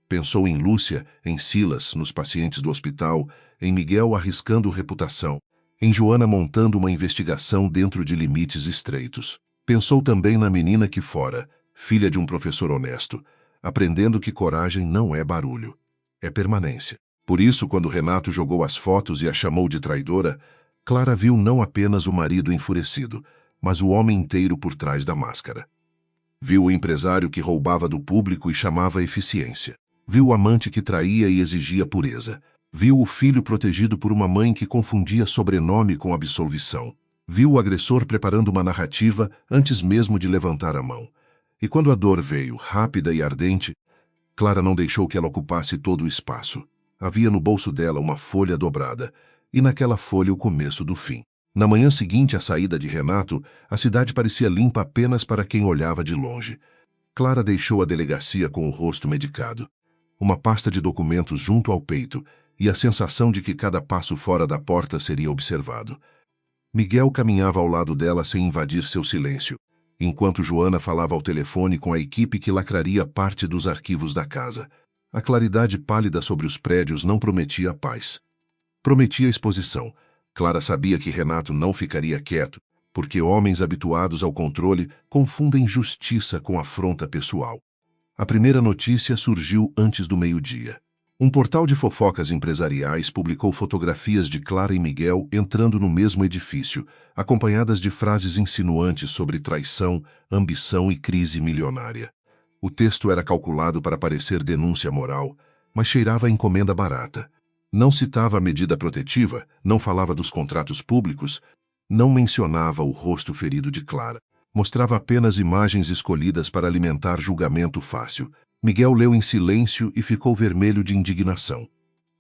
S1: Pensou em Lúcia, em Silas, nos pacientes do hospital, em Miguel arriscando reputação, em Joana montando uma investigação dentro de limites estreitos. Pensou também na menina aqui fora, filha de um professor honesto, aprendendo que coragem não é barulho, é permanência. Por isso, quando Renato jogou as fotos e a chamou de traidora, Clara viu não apenas o marido enfurecido, mas o homem inteiro por trás da máscara. Viu o empresário que roubava do público e chamava eficiência. Viu o amante que traía e exigia pureza. Viu o filho protegido por uma mãe que confundia sobrenome com absolvição. Viu o agressor preparando uma narrativa antes mesmo de levantar a mão. E quando a dor veio, rápida e ardente, Clara não deixou que ela ocupasse todo o espaço. Havia no bolso dela uma folha dobrada, e naquela folha o começo do fim. Na manhã seguinte à saída de Renato, a cidade parecia limpa apenas para quem olhava de longe. Clara deixou a delegacia com o rosto medicado, uma pasta de documentos junto ao peito e a sensação de que cada passo fora da porta seria observado. Miguel caminhava ao lado dela sem invadir seu silêncio, enquanto Joana falava ao telefone com a equipe que lacraria parte dos arquivos da casa. A claridade pálida sobre os prédios não prometia paz. Prometia exposição. Clara sabia que Renato não ficaria quieto, porque homens habituados ao controle confundem justiça com afronta pessoal. A primeira notícia surgiu antes do meio-dia. Um portal de fofocas empresariais publicou fotografias de Clara e Miguel entrando no mesmo edifício, acompanhadas de frases insinuantes sobre traição, ambição e crise milionária. O texto era calculado para parecer denúncia moral, mas cheirava a encomenda barata. Não citava a medida protetiva, não falava dos contratos públicos, não mencionava o rosto ferido de Clara. Mostrava apenas imagens escolhidas para alimentar julgamento fácil. Miguel leu em silêncio e ficou vermelho de indignação.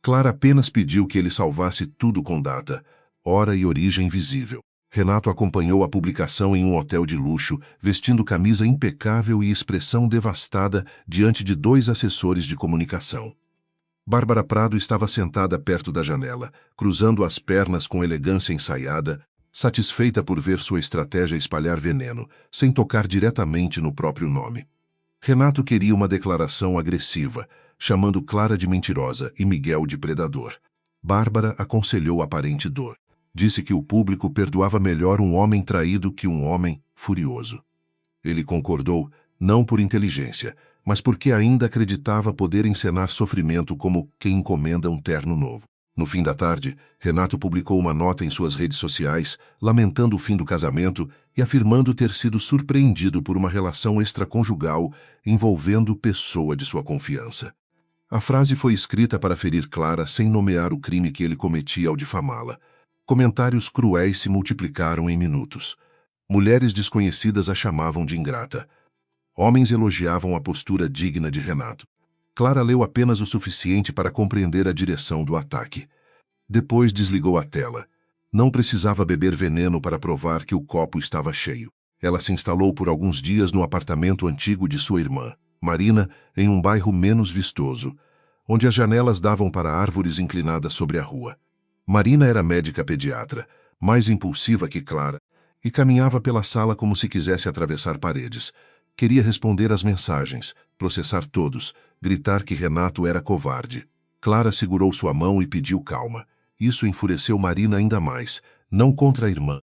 S1: Clara apenas pediu que ele salvasse tudo com data, hora e origem visível. Renato acompanhou a publicação em um hotel de luxo, vestindo camisa impecável e expressão devastada diante de 2 assessores de comunicação. Bárbara Prado estava sentada perto da janela, cruzando as pernas com elegância ensaiada, satisfeita por ver sua estratégia espalhar veneno, sem tocar diretamente no próprio nome. Renato queria uma declaração agressiva, chamando Clara de mentirosa e Miguel de predador. Bárbara aconselhou aparente dor. Disse que o público perdoava melhor um homem traído que um homem furioso. Ele concordou, não por inteligência, mas porque ainda acreditava poder encenar sofrimento como quem encomenda um terno novo. No fim da tarde, Renato publicou uma nota em suas redes sociais, lamentando o fim do casamento e afirmando ter sido surpreendido por uma relação extraconjugal envolvendo pessoa de sua confiança. A frase foi escrita para ferir Clara sem nomear o crime que ele cometia ao difamá-la. Comentários cruéis se multiplicaram em minutos. Mulheres desconhecidas a chamavam de ingrata. Homens elogiavam a postura digna de Renato. Clara leu apenas o suficiente para compreender a direção do ataque. Depois desligou a tela. Não precisava beber veneno para provar que o copo estava cheio. Ela se instalou por alguns dias no apartamento antigo de sua irmã, Marina, em um bairro menos vistoso, onde as janelas davam para árvores inclinadas sobre a rua. Marina era médica pediatra, mais impulsiva que Clara, e caminhava pela sala como se quisesse atravessar paredes. Queria responder às mensagens, processar todos, gritar que Renato era covarde. Clara segurou sua mão e pediu calma. Isso enfureceu Marina ainda mais, não contra a irmã,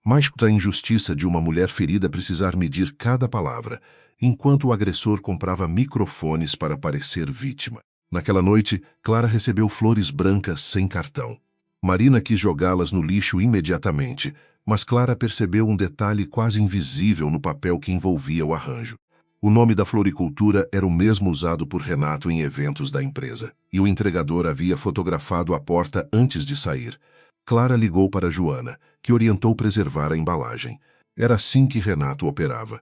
S1: mas contra a injustiça de uma mulher ferida precisar medir cada palavra, enquanto o agressor comprava microfones para parecer vítima. Naquela noite, Clara recebeu flores brancas sem cartão. Marina quis jogá-las no lixo imediatamente, mas Clara percebeu um detalhe quase invisível no papel que envolvia o arranjo. O nome da floricultura era o mesmo usado por Renato em eventos da empresa, e o entregador havia fotografado a porta antes de sair. Clara ligou para Joana, que orientou preservar a embalagem. Era assim que Renato operava.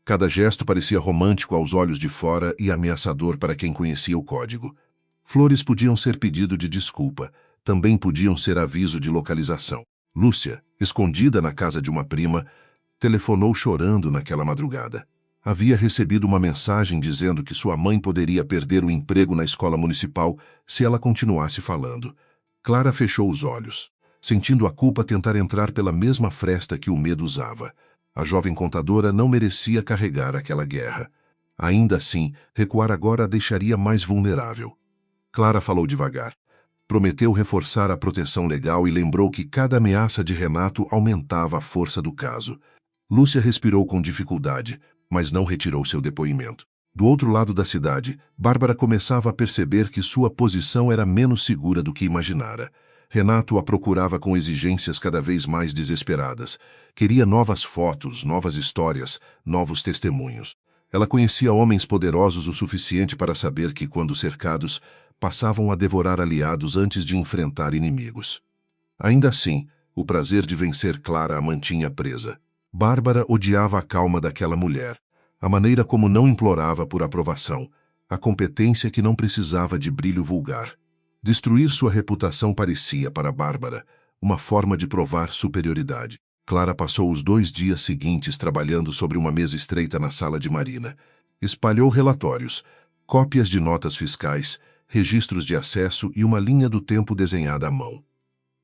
S1: Cada gesto parecia romântico aos olhos de fora e ameaçador para quem conhecia o código. Flores podiam ser pedido de desculpa, também podiam ser aviso de localização. Lúcia, escondida na casa de uma prima, telefonou chorando naquela madrugada. Havia recebido uma mensagem dizendo que sua mãe poderia perder o emprego na escola municipal se ela continuasse falando. Clara fechou os olhos, sentindo a culpa tentar entrar pela mesma fresta que o medo usava. A jovem contadora não merecia carregar aquela guerra. Ainda assim, recuar agora a deixaria mais vulnerável. Clara falou devagar. Prometeu reforçar a proteção legal e lembrou que cada ameaça de Renato aumentava a força do caso. Lúcia respirou com dificuldade, mas não retirou seu depoimento. Do outro lado da cidade, Bárbara começava a perceber que sua posição era menos segura do que imaginara. Renato a procurava com exigências cada vez mais desesperadas. Queria novas fotos, novas histórias, novos testemunhos. Ela conhecia homens poderosos o suficiente para saber que, quando cercados, passavam a devorar aliados antes de enfrentar inimigos. Ainda assim, o prazer de vencer Clara a mantinha presa. Bárbara odiava a calma daquela mulher, a maneira como não implorava por aprovação, a competência que não precisava de brilho vulgar. Destruir sua reputação parecia, para Bárbara, uma forma de provar superioridade. Clara passou os 2 dias seguintes trabalhando sobre uma mesa estreita na sala de Marina. Espalhou relatórios, cópias de notas fiscais, registros de acesso e uma linha do tempo desenhada à mão.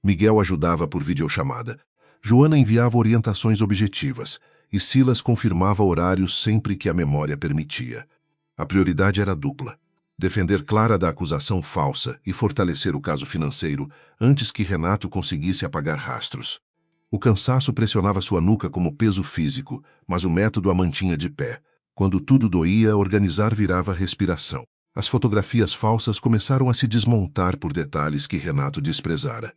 S1: Miguel ajudava por videochamada. Joana enviava orientações objetivas, e Silas confirmava horários sempre que a memória permitia. A prioridade era dupla: defender Clara da acusação falsa e fortalecer o caso financeiro antes que Renato conseguisse apagar rastros. O cansaço pressionava sua nuca como peso físico, mas o método a mantinha de pé. Quando tudo doía, organizar virava respiração. As fotografias falsas começaram a se desmontar por detalhes que Renato desprezara.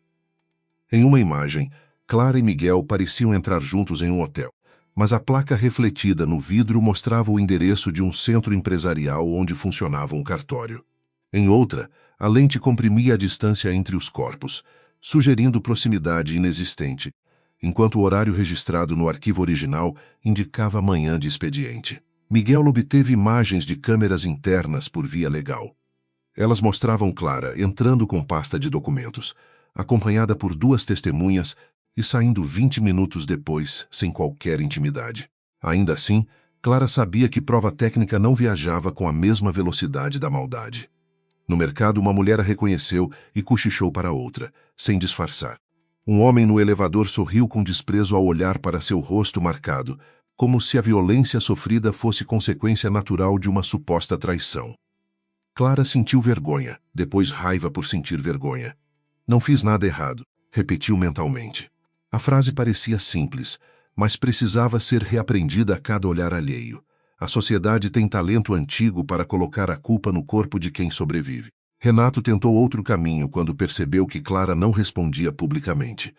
S1: Em uma imagem, Clara e Miguel pareciam entrar juntos em um hotel, mas a placa refletida no vidro mostrava o endereço de um centro empresarial onde funcionava um cartório. Em outra, a lente comprimia a distância entre os corpos, sugerindo proximidade inexistente. enquanto o horário registrado no arquivo original indicava manhã de expediente. Miguel obteve imagens de câmeras internas por via legal. Elas mostravam Clara entrando com pasta de documentos, acompanhada por 2 testemunhas e saindo 20 minutos depois, sem qualquer intimidade. Ainda assim, Clara sabia que prova técnica não viajava com a mesma velocidade da maldade. No mercado, uma mulher a reconheceu e cochichou para outra, sem disfarçar. Um homem no elevador sorriu com desprezo ao olhar para seu rosto marcado, como se a violência sofrida fosse consequência natural de uma suposta traição. Clara sentiu vergonha, depois raiva por sentir vergonha. Não fiz nada errado, repetiu mentalmente. A frase parecia simples, mas precisava ser reaprendida a cada olhar alheio. A sociedade tem talento antigo para colocar a culpa no corpo de quem sobrevive. Renato tentou outro caminho quando percebeu que Clara não respondia publicamente.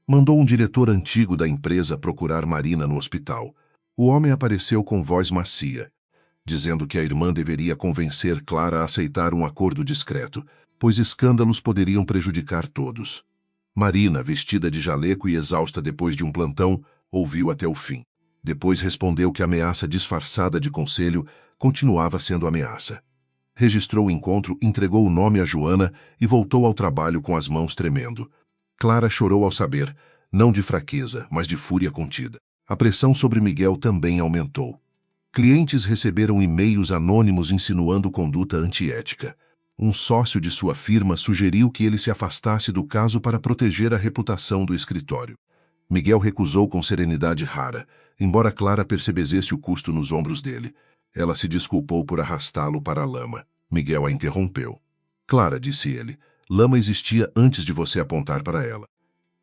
S1: Mandou um diretor antigo da empresa procurar Marina no hospital. O homem apareceu com voz macia, dizendo que a irmã deveria convencer Clara a aceitar um acordo discreto, pois escândalos poderiam prejudicar todos. Marina, vestida de jaleco e exausta depois de um plantão, ouviu até o fim. Depois respondeu que a ameaça disfarçada de conselho continuava sendo ameaça. Registrou o encontro, entregou o nome a Joana e voltou ao trabalho com as mãos tremendo. Clara chorou ao saber, não de fraqueza, mas de fúria contida. A pressão sobre Miguel também aumentou. Clientes receberam e-mails anônimos insinuando conduta antiética. Um sócio de sua firma sugeriu que ele se afastasse do caso para proteger a reputação do escritório. Miguel recusou com serenidade rara, embora Clara percebesse o custo nos ombros dele. Ela se desculpou por arrastá-lo para a lama. Miguel a interrompeu. Clara, disse ele, lama existia antes de você apontar para ela.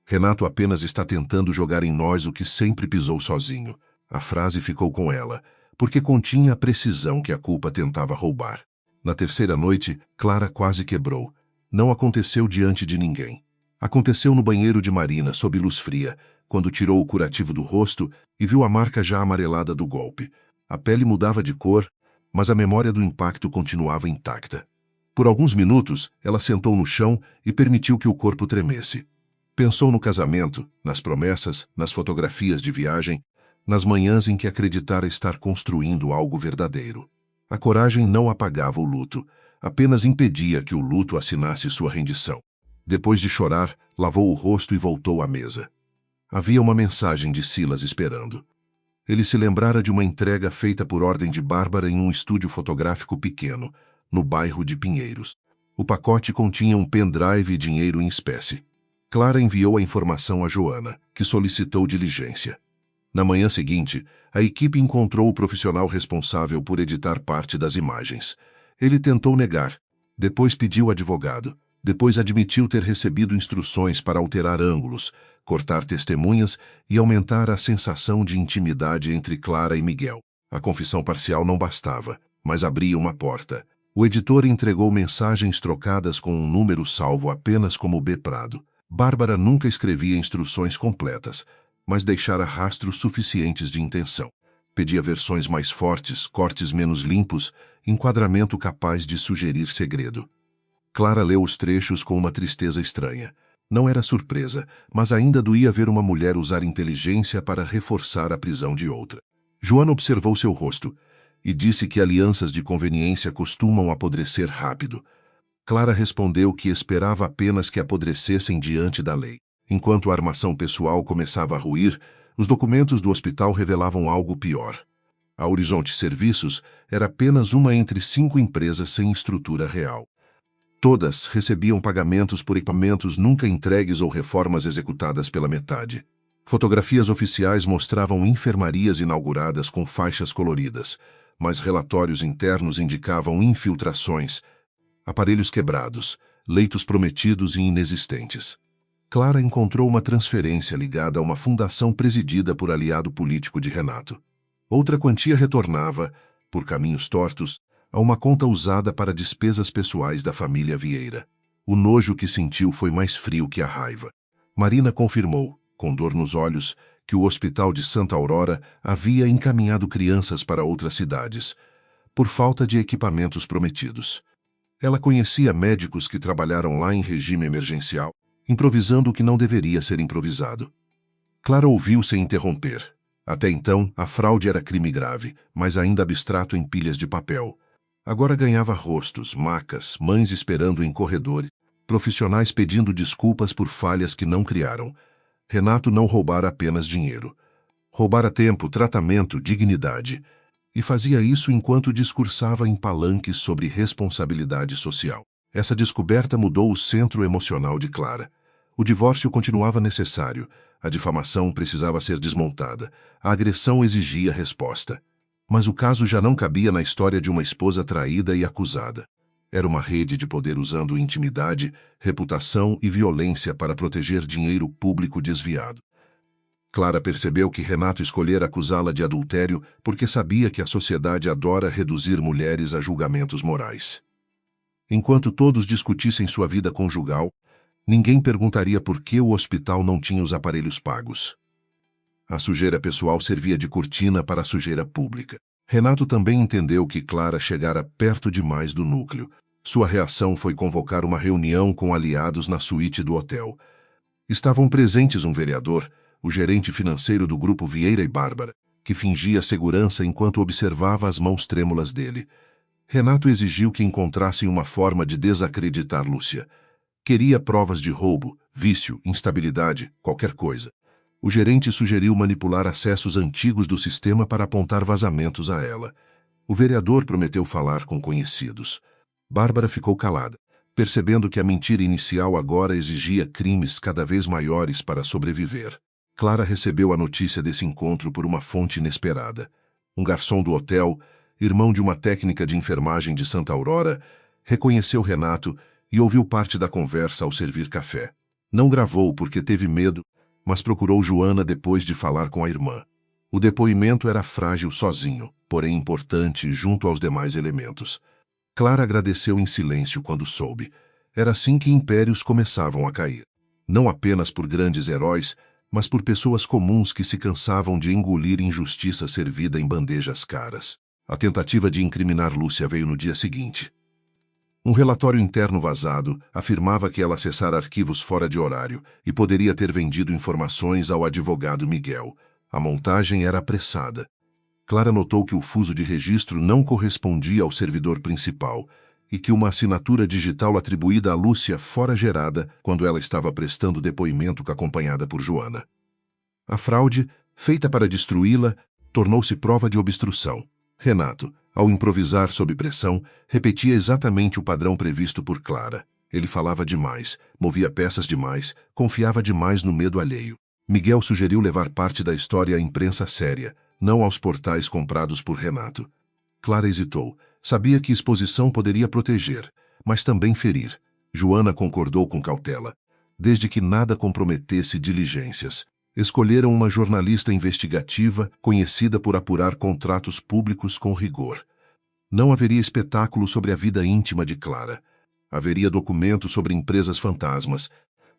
S1: Renato apenas está tentando jogar em nós o que sempre pisou sozinho. A frase ficou com ela, porque continha a precisão que a culpa tentava roubar. Na terceira noite, Clara quase quebrou. Não aconteceu diante de ninguém. Aconteceu no banheiro de Marina, sob luz fria, quando tirou o curativo do rosto e viu a marca já amarelada do golpe. A pele mudava de cor, mas a memória do impacto continuava intacta. Por alguns minutos, ela sentou no chão e permitiu que o corpo tremesse. Pensou no casamento, nas promessas, nas fotografias de viagem, nas manhãs em que acreditara estar construindo algo verdadeiro. A coragem não apagava o luto, apenas impedia que o luto assinasse sua rendição. Depois de chorar, lavou o rosto e voltou à mesa. Havia uma mensagem de Silas esperando. Ele se lembrara de uma entrega feita por ordem de Bárbara em um estúdio fotográfico pequeno, no bairro de Pinheiros. O pacote continha um pendrive e dinheiro em espécie. Clara enviou a informação a Joana, que solicitou diligência. Na manhã seguinte, a equipe encontrou o profissional responsável por editar parte das imagens. Ele tentou negar, depois pediu advogado, depois admitiu ter recebido instruções para alterar ângulos, cortar testemunhas e aumentar a sensação de intimidade entre Clara e Miguel. A confissão parcial não bastava, mas abria uma porta. O editor entregou mensagens trocadas com um número salvo apenas como B. Prado. Bárbara nunca escrevia instruções completas, mas deixara rastros suficientes de intenção. Pedia versões mais fortes, cortes menos limpos, enquadramento capaz de sugerir segredo. Clara leu os trechos com uma tristeza estranha. Não era surpresa, mas ainda doía ver uma mulher usar inteligência para reforçar a prisão de outra. Joana observou seu rosto e disse que alianças de conveniência costumam apodrecer rápido. Clara respondeu que esperava apenas que apodrecessem diante da lei. Enquanto a armação pessoal começava a ruir, os documentos do hospital revelavam algo pior. A Horizonte Serviços era apenas uma entre 5 empresas sem estrutura real. Todas recebiam pagamentos por equipamentos nunca entregues ou reformas executadas pela metade. Fotografias oficiais mostravam enfermarias inauguradas com faixas coloridas, mas relatórios internos indicavam infiltrações, aparelhos quebrados, leitos prometidos e inexistentes. Clara encontrou uma transferência ligada a uma fundação presidida por aliado político de Renato. Outra quantia retornava, por caminhos tortos, a uma conta usada para despesas pessoais da família Vieira. O nojo que sentiu foi mais frio que a raiva. Marina confirmou, com dor nos olhos, que o hospital de Santa Aurora havia encaminhado crianças para outras cidades, por falta de equipamentos prometidos. Ela conhecia médicos que trabalharam lá em regime emergencial, improvisando o que não deveria ser improvisado. Clara ouviu sem interromper. Até então, a fraude era crime grave, mas ainda abstrato em pilhas de papel. Agora ganhava rostos, macas, mães esperando em corredores, profissionais pedindo desculpas por falhas que não criaram. Renato não roubara apenas dinheiro. Roubara tempo, tratamento, dignidade. E fazia isso enquanto discursava em palanques sobre responsabilidade social. Essa descoberta mudou o centro emocional de Clara. O divórcio continuava necessário, a difamação precisava ser desmontada, a agressão exigia resposta. Mas o caso já não cabia na história de uma esposa traída e acusada. Era uma rede de poder usando intimidade, reputação e violência para proteger dinheiro público desviado. Clara percebeu que Renato escolhera acusá-la de adultério porque sabia que a sociedade adora reduzir mulheres a julgamentos morais. Enquanto todos discutissem sua vida conjugal, ninguém perguntaria por que o hospital não tinha os aparelhos pagos. A sujeira pessoal servia de cortina para a sujeira pública. Renato também entendeu que Clara chegara perto demais do núcleo. Sua reação foi convocar uma reunião com aliados na suíte do hotel. Estavam presentes um vereador, o gerente financeiro do grupo Vieira e Bárbara, que fingia segurança enquanto observava as mãos trêmulas dele. Renato exigiu que encontrassem uma forma de desacreditar Lúcia. Queria provas de roubo, vício, instabilidade, qualquer coisa. O gerente sugeriu manipular acessos antigos do sistema para apontar vazamentos a ela. O vereador prometeu falar com conhecidos. Bárbara ficou calada, percebendo que a mentira inicial agora exigia crimes cada vez maiores para sobreviver. Clara recebeu a notícia desse encontro por uma fonte inesperada. Um garçom do hotel, irmão de uma técnica de enfermagem de Santa Aurora, reconheceu Renato e ouviu parte da conversa ao servir café. Não gravou porque teve medo, mas procurou Joana depois de falar com a irmã. O depoimento era frágil sozinho, porém importante junto aos demais elementos. Clara agradeceu em silêncio quando soube. Era assim que impérios começavam a cair. Não apenas por grandes heróis, mas por pessoas comuns que se cansavam de engolir injustiça servida em bandejas caras. A tentativa de incriminar Lúcia veio no dia seguinte. Um relatório interno vazado afirmava que ela acessara arquivos fora de horário e poderia ter vendido informações ao advogado Miguel. A montagem era apressada. Clara notou que o fuso de registro não correspondia ao servidor principal e que uma assinatura digital atribuída a Lúcia fora gerada quando ela estava prestando depoimento acompanhada por Joana. A fraude, feita para destruí-la, tornou-se prova de obstrução. Renato, ao improvisar sob pressão, repetia exatamente o padrão previsto por Clara. Ele falava demais, movia peças demais, confiava demais no medo alheio. Miguel sugeriu levar parte da história à imprensa séria, não aos portais comprados por Renato. Clara hesitou. Sabia que exposição poderia proteger, mas também ferir. Joana concordou com cautela. Desde que nada comprometesse diligências. Escolheram uma jornalista investigativa conhecida por apurar contratos públicos com rigor. Não haveria espetáculo sobre a vida íntima de Clara. Haveria documentos sobre empresas fantasmas,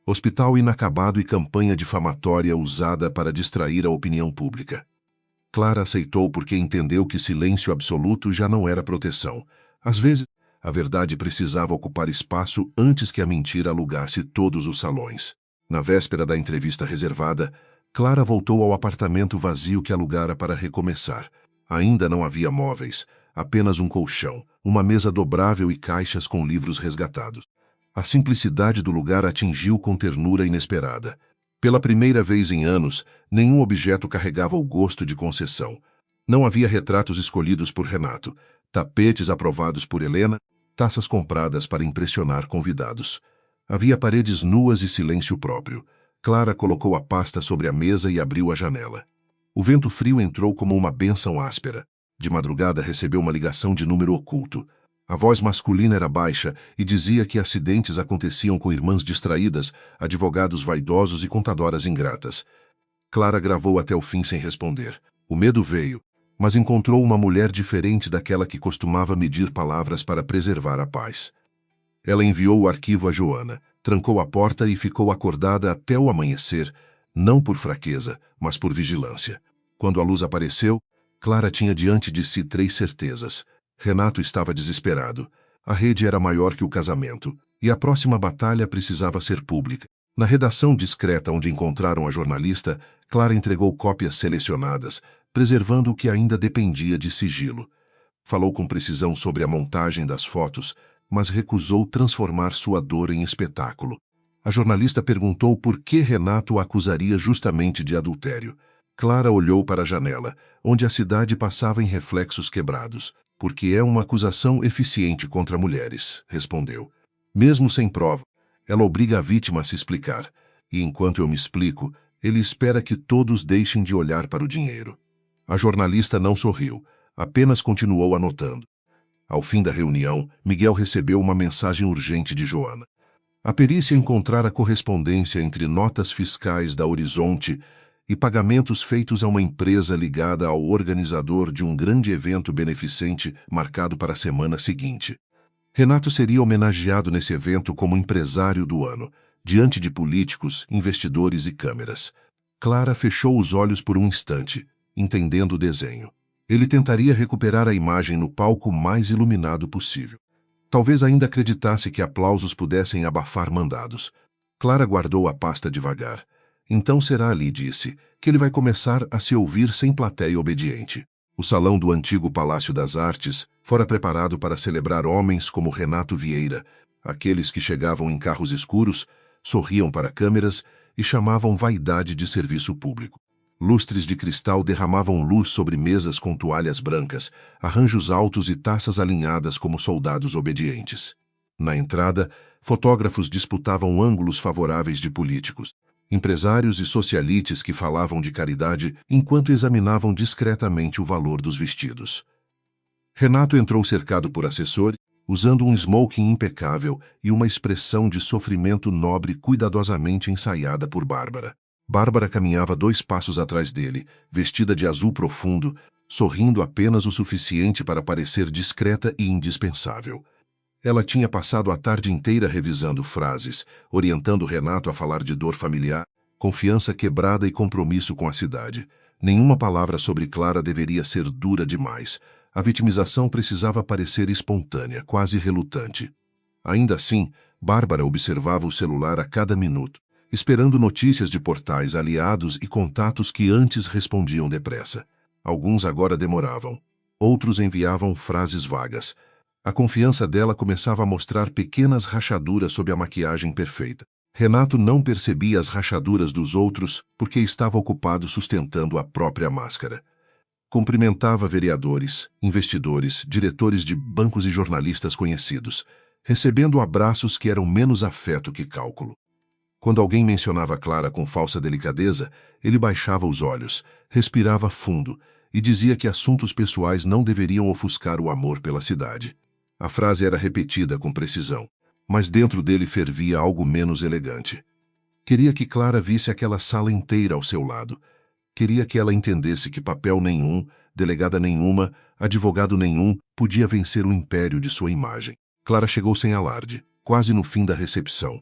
S1: hospital inacabado e campanha difamatória usada para distrair a opinião pública. Clara aceitou porque entendeu que silêncio absoluto já não era proteção. Às vezes, a verdade precisava ocupar espaço antes que a mentira alugasse todos os salões. Na véspera da entrevista reservada, Clara voltou ao apartamento vazio que alugara para recomeçar. Ainda não havia móveis, apenas um colchão, uma mesa dobrável e caixas com livros resgatados. A simplicidade do lugar atingiu com ternura inesperada. Pela primeira vez em anos, nenhum objeto carregava o gosto de concessão. Não havia retratos escolhidos por Renato, tapetes aprovados por Helena, taças compradas para impressionar convidados. Havia paredes nuas e silêncio próprio. Clara colocou a pasta sobre a mesa e abriu a janela. O vento frio entrou como uma bênção áspera. De madrugada recebeu uma ligação de número oculto. A voz masculina era baixa e dizia que acidentes aconteciam com irmãs distraídas, advogados vaidosos e contadoras ingratas. Clara gravou até o fim sem responder. O medo veio, mas encontrou uma mulher diferente daquela que costumava medir palavras para preservar a paz. Ela enviou o arquivo a Joana, trancou a porta e ficou acordada até o amanhecer, não por fraqueza, mas por vigilância. Quando a luz apareceu, Clara tinha diante de si 3 certezas. Renato estava desesperado. A rede era maior que o casamento, e a próxima batalha precisava ser pública. Na redação discreta onde encontraram a jornalista, Clara entregou cópias selecionadas, preservando o que ainda dependia de sigilo. Falou com precisão sobre a montagem das fotos, mas recusou transformar sua dor em espetáculo. A jornalista perguntou por que Renato a acusaria justamente de adultério. Clara olhou para a janela, onde a cidade passava em reflexos quebrados. Porque é uma acusação eficiente contra mulheres, respondeu. Mesmo sem prova, ela obriga a vítima a se explicar. E enquanto eu me explico, ele espera que todos deixem de olhar para o dinheiro. A jornalista não sorriu, apenas continuou anotando. Ao fim da reunião, Miguel recebeu uma mensagem urgente de Joana. A perícia encontrara correspondência entre notas fiscais da Horizonte e pagamentos feitos a uma empresa ligada ao organizador de um grande evento beneficente marcado para a semana seguinte. Renato seria homenageado nesse evento como empresário do ano, diante de políticos, investidores e câmeras. Clara fechou os olhos por um instante, entendendo o desenho. Ele tentaria recuperar a imagem no palco mais iluminado possível. Talvez ainda acreditasse que aplausos pudessem abafar mandados. Clara guardou a pasta devagar. Então será ali, disse, que ele vai começar a se ouvir sem plateia obediente. O salão do antigo Palácio das Artes fora preparado para celebrar homens como Renato Vieira, aqueles que chegavam em carros escuros, sorriam para câmeras e chamavam vaidade de serviço público. Lustres de cristal derramavam luz sobre mesas com toalhas brancas, arranjos altos e taças alinhadas como soldados obedientes. Na entrada, fotógrafos disputavam ângulos favoráveis de políticos. Empresários e socialites que falavam de caridade enquanto examinavam discretamente o valor dos vestidos. Renato entrou cercado por assessores, usando um smoking impecável e uma expressão de sofrimento nobre cuidadosamente ensaiada por Bárbara. Bárbara caminhava 2 passos atrás dele, vestida de azul profundo, sorrindo apenas o suficiente para parecer discreta e indispensável. Ela tinha passado a tarde inteira revisando frases, orientando Renato a falar de dor familiar, confiança quebrada e compromisso com a cidade. Nenhuma palavra sobre Clara deveria ser dura demais. A vitimização precisava parecer espontânea, quase relutante. Ainda assim, Bárbara observava o celular a cada minuto, esperando notícias de portais aliados e contatos que antes respondiam depressa. Alguns agora demoravam. Outros enviavam frases vagas. A confiança dela começava a mostrar pequenas rachaduras sob a maquiagem perfeita. Renato não percebia as rachaduras dos outros porque estava ocupado sustentando a própria máscara. Cumprimentava vereadores, investidores, diretores de bancos e jornalistas conhecidos, recebendo abraços que eram menos afeto que cálculo. Quando alguém mencionava Clara com falsa delicadeza, ele baixava os olhos, respirava fundo e dizia que assuntos pessoais não deveriam ofuscar o amor pela cidade. A frase era repetida com precisão, mas dentro dele fervia algo menos elegante. Queria que Clara visse aquela sala inteira ao seu lado. Queria que ela entendesse que papel nenhum, delegada nenhuma, advogado nenhum podia vencer o império de sua imagem. Clara chegou sem alarde, quase no fim da recepção.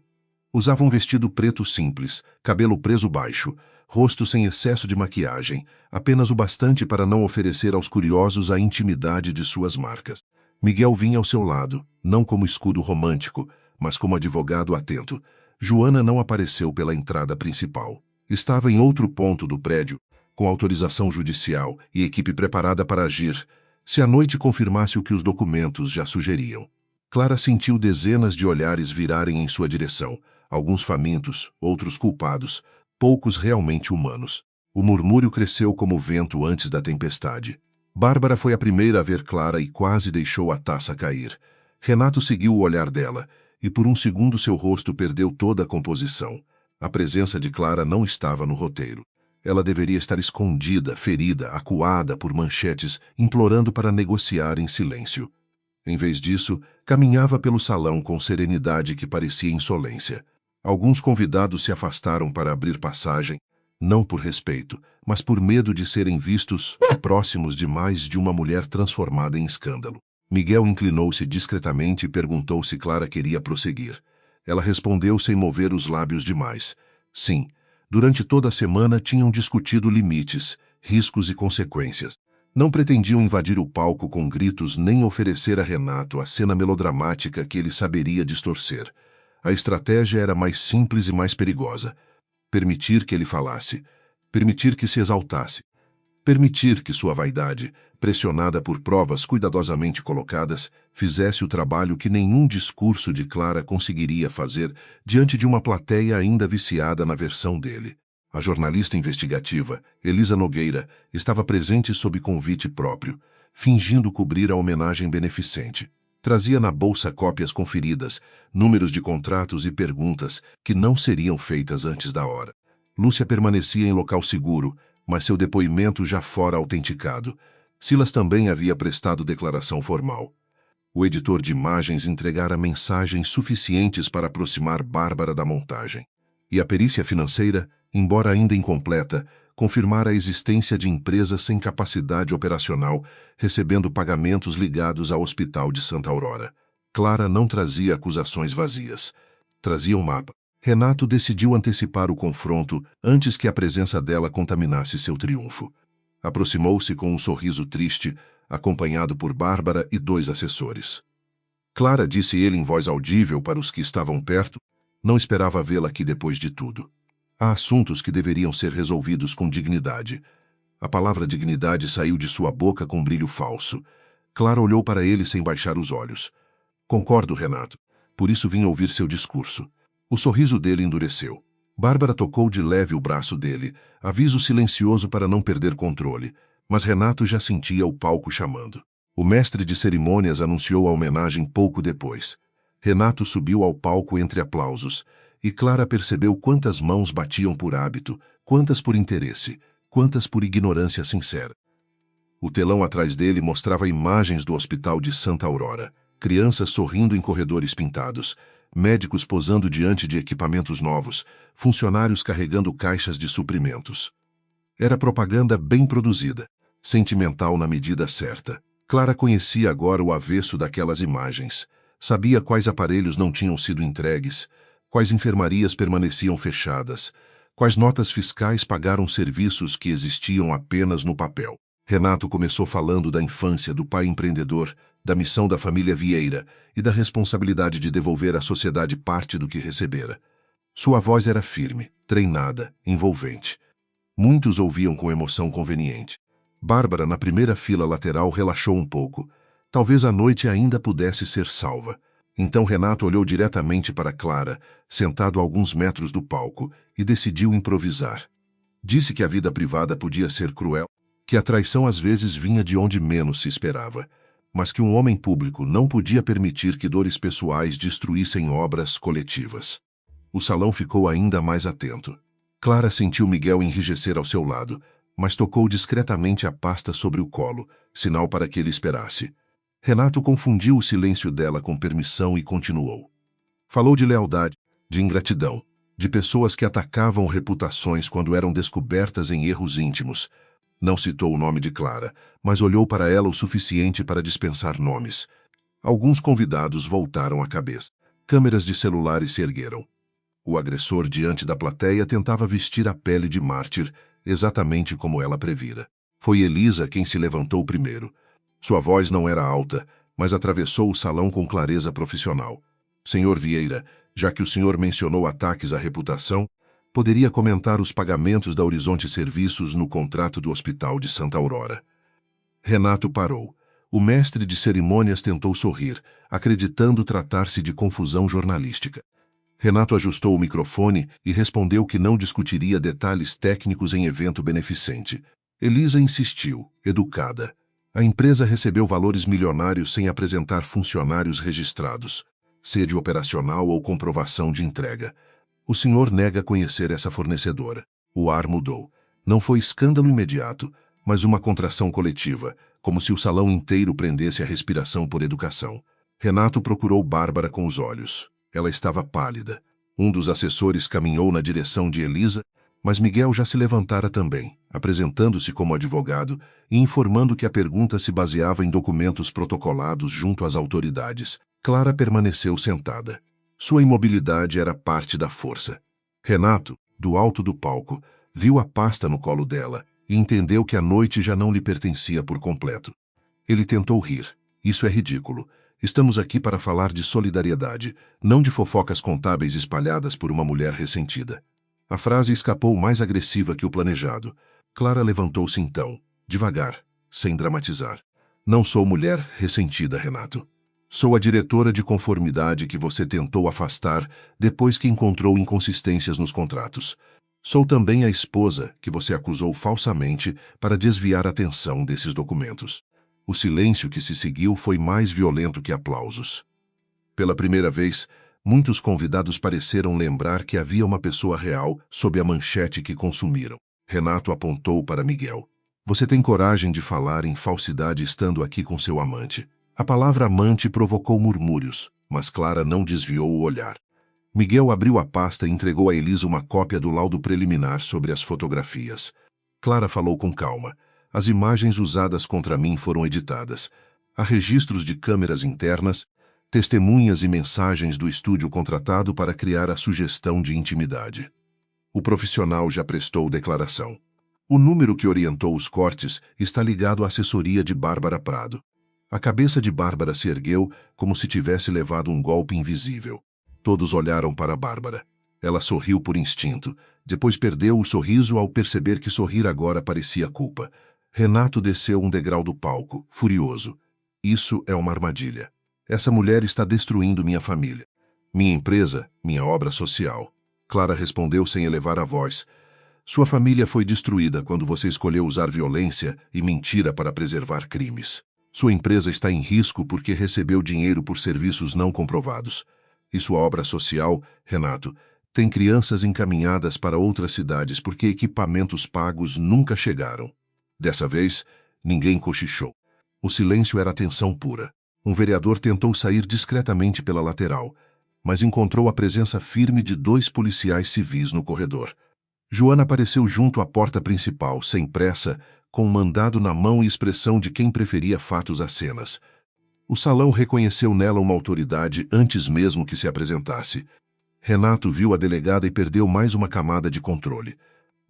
S1: Usava um vestido preto simples, cabelo preso baixo, rosto sem excesso de maquiagem, apenas o bastante para não oferecer aos curiosos a intimidade de suas marcas. Miguel vinha ao seu lado, não como escudo romântico, mas como advogado atento. Joana não apareceu pela entrada principal. Estava em outro ponto do prédio, com autorização judicial e equipe preparada para agir, se a noite confirmasse o que os documentos já sugeriam. Clara sentiu dezenas de olhares virarem em sua direção, alguns famintos, outros culpados, poucos realmente humanos. O murmúrio cresceu como vento antes da tempestade. Bárbara foi a primeira a ver Clara e quase deixou a taça cair. Renato seguiu o olhar dela, e por um segundo seu rosto perdeu toda a composição. A presença de Clara não estava no roteiro. Ela deveria estar escondida, ferida, acuada por manchetes, implorando para negociar em silêncio. Em vez disso, caminhava pelo salão com serenidade que parecia insolência. Alguns convidados se afastaram para abrir passagem, não por respeito, mas por medo de serem vistos próximos demais de uma mulher transformada em escândalo. Miguel inclinou-se discretamente e perguntou se Clara queria prosseguir. Ela respondeu sem mover os lábios demais. Sim, durante toda a semana tinham discutido limites, riscos e consequências. Não pretendiam invadir o palco com gritos nem oferecer a Renato a cena melodramática que ele saberia distorcer. A estratégia era mais simples e mais perigosa. Permitir que ele falasse. Permitir que se exaltasse. Permitir que sua vaidade, pressionada por provas cuidadosamente colocadas, fizesse o trabalho que nenhum discurso de Clara conseguiria fazer diante de uma plateia ainda viciada na versão dele. A jornalista investigativa, Elisa Nogueira, estava presente sob convite próprio, fingindo cobrir a homenagem beneficente. Trazia na bolsa cópias conferidas, números de contratos e perguntas que não seriam feitas antes da hora. Lúcia permanecia em local seguro, mas seu depoimento já fora autenticado. Silas também havia prestado declaração formal. O editor de imagens entregara mensagens suficientes para aproximar Bárbara da montagem. E a perícia financeira, embora ainda incompleta, confirmara a existência de empresas sem capacidade operacional, recebendo pagamentos ligados ao Hospital de Santa Aurora. Clara não trazia acusações vazias. Trazia um mapa. Renato decidiu antecipar o confronto antes que a presença dela contaminasse seu triunfo. Aproximou-se com um sorriso triste, acompanhado por Bárbara e 2 assessores. Clara, disse ele em voz audível para os que estavam perto, não esperava vê-la aqui depois de tudo. Há assuntos que deveriam ser resolvidos com dignidade. A palavra dignidade saiu de sua boca com brilho falso. Clara olhou para ele sem baixar os olhos. Concordo, Renato. Por isso vim ouvir seu discurso. O sorriso dele endureceu. Bárbara tocou de leve o braço dele, aviso silencioso para não perder controle, mas Renato já sentia o palco chamando. O mestre de cerimônias anunciou a homenagem pouco depois. Renato subiu ao palco entre aplausos, e Clara percebeu quantas mãos batiam por hábito, quantas por interesse, quantas por ignorância sincera. O telão atrás dele mostrava imagens do Hospital de Santa Aurora, crianças sorrindo em corredores pintados, médicos posando diante de equipamentos novos, funcionários carregando caixas de suprimentos. Era propaganda bem produzida, sentimental na medida certa. Clara conhecia agora o avesso daquelas imagens. Sabia quais aparelhos não tinham sido entregues, quais enfermarias permaneciam fechadas, quais notas fiscais pagaram serviços que existiam apenas no papel. Renato começou falando da infância do pai empreendedor, da missão da família Vieira e da responsabilidade de devolver à sociedade parte do que recebera. Sua voz era firme, treinada, envolvente. Muitos ouviam com emoção conveniente. Bárbara, na primeira fila lateral, relaxou um pouco. Talvez a noite ainda pudesse ser salva. Então Renato olhou diretamente para Clara, sentado a alguns metros do palco, e decidiu improvisar. Disse que a vida privada podia ser cruel, que a traição às vezes vinha de onde menos se esperava, mas que um homem público não podia permitir que dores pessoais destruíssem obras coletivas. O salão ficou ainda mais atento. Clara sentiu Miguel enrijecer ao seu lado, mas tocou discretamente a pasta sobre o colo, sinal para que ele esperasse. Renato confundiu o silêncio dela com permissão e continuou. Falou de lealdade, de ingratidão, de pessoas que atacavam reputações quando eram descobertas em erros íntimos. Não citou o nome de Clara, mas olhou para ela o suficiente para dispensar nomes. Alguns convidados voltaram a cabeça. Câmeras de celulares se ergueram. O agressor diante da plateia tentava vestir a pele de mártir, exatamente como ela previra. Foi Elisa quem se levantou primeiro. Sua voz não era alta, mas atravessou o salão com clareza profissional. Senhor Vieira, já que o senhor mencionou ataques à reputação, poderia comentar os pagamentos da Horizonte Serviços no contrato do Hospital de Santa Aurora. Renato parou. O mestre de cerimônias tentou sorrir, acreditando tratar-se de confusão jornalística. Renato ajustou o microfone e respondeu que não discutiria detalhes técnicos em evento beneficente. Elisa insistiu, educada. A empresa recebeu valores milionários sem apresentar funcionários registrados, sede operacional ou comprovação de entrega. O senhor nega conhecer essa fornecedora. O ar mudou. Não foi escândalo imediato, mas uma contração coletiva, como se o salão inteiro prendesse a respiração por educação. Renato procurou Bárbara com os olhos. Ela estava pálida. Um dos assessores caminhou na direção de Elisa, mas Miguel já se levantara também, apresentando-se como advogado e informando que a pergunta se baseava em documentos protocolados junto às autoridades. Clara permaneceu sentada. Sua imobilidade era parte da força. Renato, do alto do palco, viu a pasta no colo dela e entendeu que a noite já não lhe pertencia por completo. Ele tentou rir. Isso é ridículo. Estamos aqui para falar de solidariedade, não de fofocas contábeis espalhadas por uma mulher ressentida. A frase escapou mais agressiva que o planejado. Clara levantou-se então, devagar, sem dramatizar. Não sou mulher ressentida, Renato. Sou a diretora de conformidade que você tentou afastar depois que encontrou inconsistências nos contratos. Sou também a esposa que você acusou falsamente para desviar a atenção desses documentos. O silêncio que se seguiu foi mais violento que aplausos. Pela primeira vez, muitos convidados pareceram lembrar que havia uma pessoa real sob a manchete que consumiram. Renato apontou para Miguel. Você tem coragem de falar em falsidade estando aqui com seu amante. A palavra amante provocou murmúrios, mas Clara não desviou o olhar. Miguel abriu a pasta e entregou a Elisa uma cópia do laudo preliminar sobre as fotografias. Clara falou com calma. As imagens usadas contra mim foram editadas. Há registros de câmeras internas, testemunhas e mensagens do estúdio contratado para criar a sugestão de intimidade. O profissional já prestou declaração. O número que orientou os cortes está ligado à assessoria de Bárbara Prado. A cabeça de Bárbara se ergueu como se tivesse levado um golpe invisível. Todos olharam para Bárbara. Ela sorriu por instinto, depois perdeu o sorriso ao perceber que sorrir agora parecia culpa. Renato desceu um degrau do palco, furioso. Isso é uma armadilha. Essa mulher está destruindo minha família. Minha empresa, minha obra social. Clara respondeu sem elevar a voz. Sua família foi destruída quando você escolheu usar violência e mentira para preservar crimes. Sua empresa está em risco porque recebeu dinheiro por serviços não comprovados. E sua obra social, Renato, tem crianças encaminhadas para outras cidades porque equipamentos pagos nunca chegaram. Dessa vez, ninguém cochichou. O silêncio era tensão pura. Um vereador tentou sair discretamente pela lateral, mas encontrou a presença firme de 2 policiais civis no corredor. Joana apareceu junto à porta principal, sem pressa, com um mandado na mão e expressão de quem preferia fatos a cenas. O salão reconheceu nela uma autoridade antes mesmo que se apresentasse. Renato viu a delegada e perdeu mais uma camada de controle.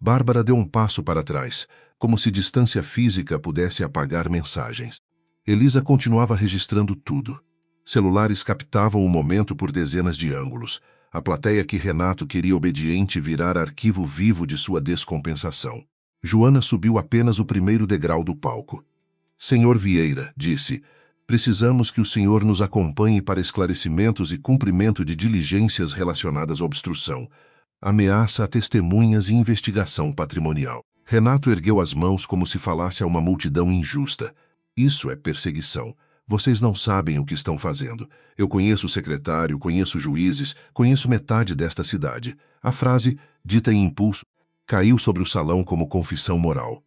S1: Bárbara deu um passo para trás, como se distância física pudesse apagar mensagens. Elisa continuava registrando tudo. Celulares captavam o momento por dezenas de ângulos. A plateia que Renato queria obediente virar arquivo vivo de sua descompensação. Joana subiu apenas o primeiro degrau do palco. Senhor Vieira, disse, precisamos que o senhor nos acompanhe para esclarecimentos e cumprimento de diligências relacionadas à obstrução, ameaça a testemunhas e investigação patrimonial. Renato ergueu as mãos como se falasse a uma multidão injusta. Isso é perseguição. Vocês não sabem o que estão fazendo. Eu conheço o secretário, conheço juízes, conheço metade desta cidade. A frase, dita em impulso, caiu sobre o salão como confissão moral.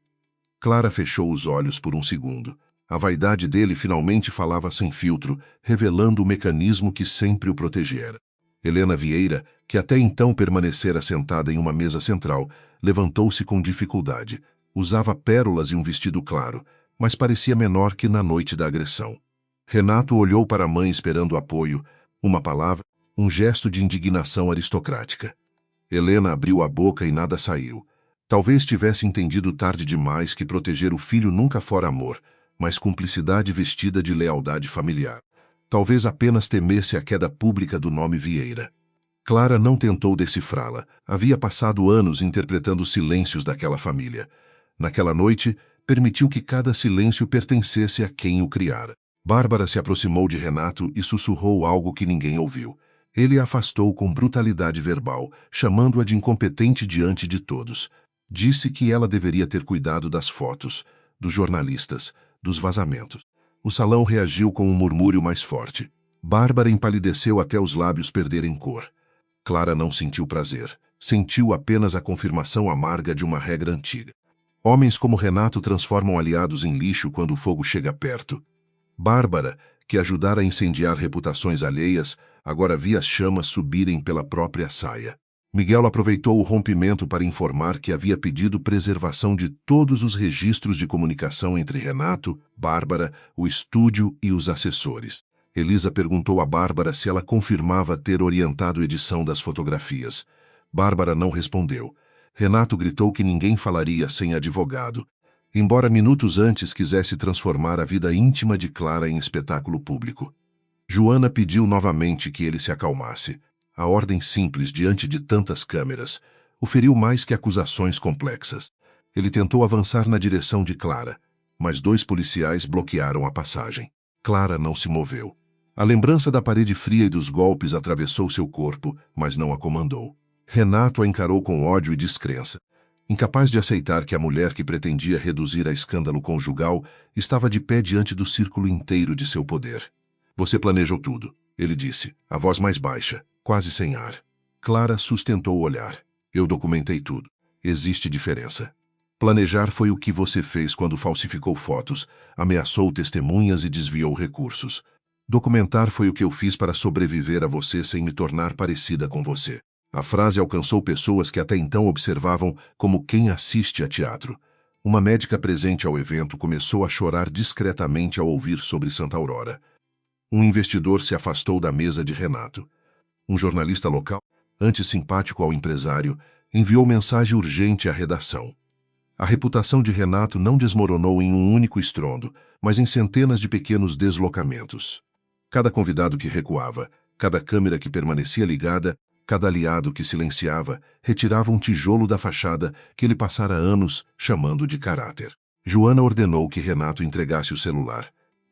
S1: Clara fechou os olhos por um segundo. A vaidade dele finalmente falava sem filtro, revelando o mecanismo que sempre o protegera. Helena Vieira, que até então permanecera sentada em uma mesa central, levantou-se com dificuldade. Usava pérolas e um vestido claro, mas parecia menor que na noite da agressão. Renato olhou para a mãe esperando apoio, uma palavra, um gesto de indignação aristocrática. Helena abriu a boca e nada saiu. Talvez tivesse entendido tarde demais que proteger o filho nunca fora amor, mas cumplicidade vestida de lealdade familiar. Talvez apenas temesse a queda pública do nome Vieira. Clara não tentou decifrá-la. Havia passado anos interpretando os silêncios daquela família. Naquela noite, permitiu que cada silêncio pertencesse a quem o criara. Bárbara se aproximou de Renato e sussurrou algo que ninguém ouviu. Ele a afastou com brutalidade verbal, chamando-a de incompetente diante de todos. Disse que ela deveria ter cuidado das fotos, dos jornalistas, dos vazamentos. O salão reagiu com um murmúrio mais forte. Bárbara empalideceu até os lábios perderem cor. Clara não sentiu prazer. Sentiu apenas a confirmação amarga de uma regra antiga. Homens como Renato transformam aliados em lixo quando o fogo chega perto. Bárbara, que ajudara a incendiar reputações alheias, agora via as chamas subirem pela própria saia. Miguel aproveitou o rompimento para informar que havia pedido preservação de todos os registros de comunicação entre Renato, Bárbara, o estúdio e os assessores. Elisa perguntou a Bárbara se ela confirmava ter orientado a edição das fotografias. Bárbara não respondeu. Renato gritou que ninguém falaria sem advogado, embora minutos antes quisesse transformar a vida íntima de Clara em espetáculo público. Joana pediu novamente que ele se acalmasse. A ordem simples diante de tantas câmeras o feriu mais que acusações complexas. Ele tentou avançar na direção de Clara, mas 2 policiais bloquearam a passagem. Clara não se moveu. A lembrança da parede fria e dos golpes atravessou seu corpo, mas não a comandou. Renato a encarou com ódio e descrença. Incapaz de aceitar que a mulher que pretendia reduzir a escândalo conjugal estava de pé diante do círculo inteiro de seu poder. Você planejou tudo, ele disse, a voz mais baixa, quase sem ar. Clara sustentou o olhar. Eu documentei tudo. Existe diferença. Planejar foi o que você fez quando falsificou fotos, ameaçou testemunhas e desviou recursos. Documentar foi o que eu fiz para sobreviver a você sem me tornar parecida com você. A frase alcançou pessoas que até então observavam como quem assiste a teatro. Uma médica presente ao evento começou a chorar discretamente ao ouvir sobre Santa Aurora. Um investidor se afastou da mesa de Renato. Um jornalista local, antissempático ao empresário, enviou mensagem urgente à redação. A reputação de Renato não desmoronou em um único estrondo, mas em centenas de pequenos deslocamentos. Cada convidado que recuava, cada câmera que permanecia ligada, cada aliado que silenciava, retirava um tijolo da fachada que ele passara anos chamando de caráter. Joana ordenou que Renato entregasse o celular.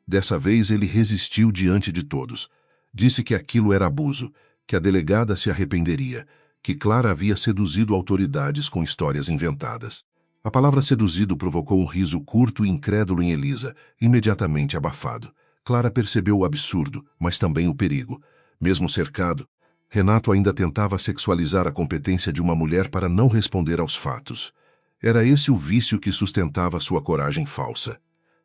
S1: Dessa vez ele resistiu diante de todos. Disse que aquilo era abuso, que a delegada se arrependeria, que Clara havia seduzido autoridades com histórias inventadas. A palavra seduzido provocou um riso curto e incrédulo em Elisa, imediatamente abafado. Clara percebeu o absurdo, mas também o perigo. Mesmo cercado, Renato ainda tentava sexualizar a competência de uma mulher para não responder aos fatos. Era esse o vício que sustentava sua coragem falsa.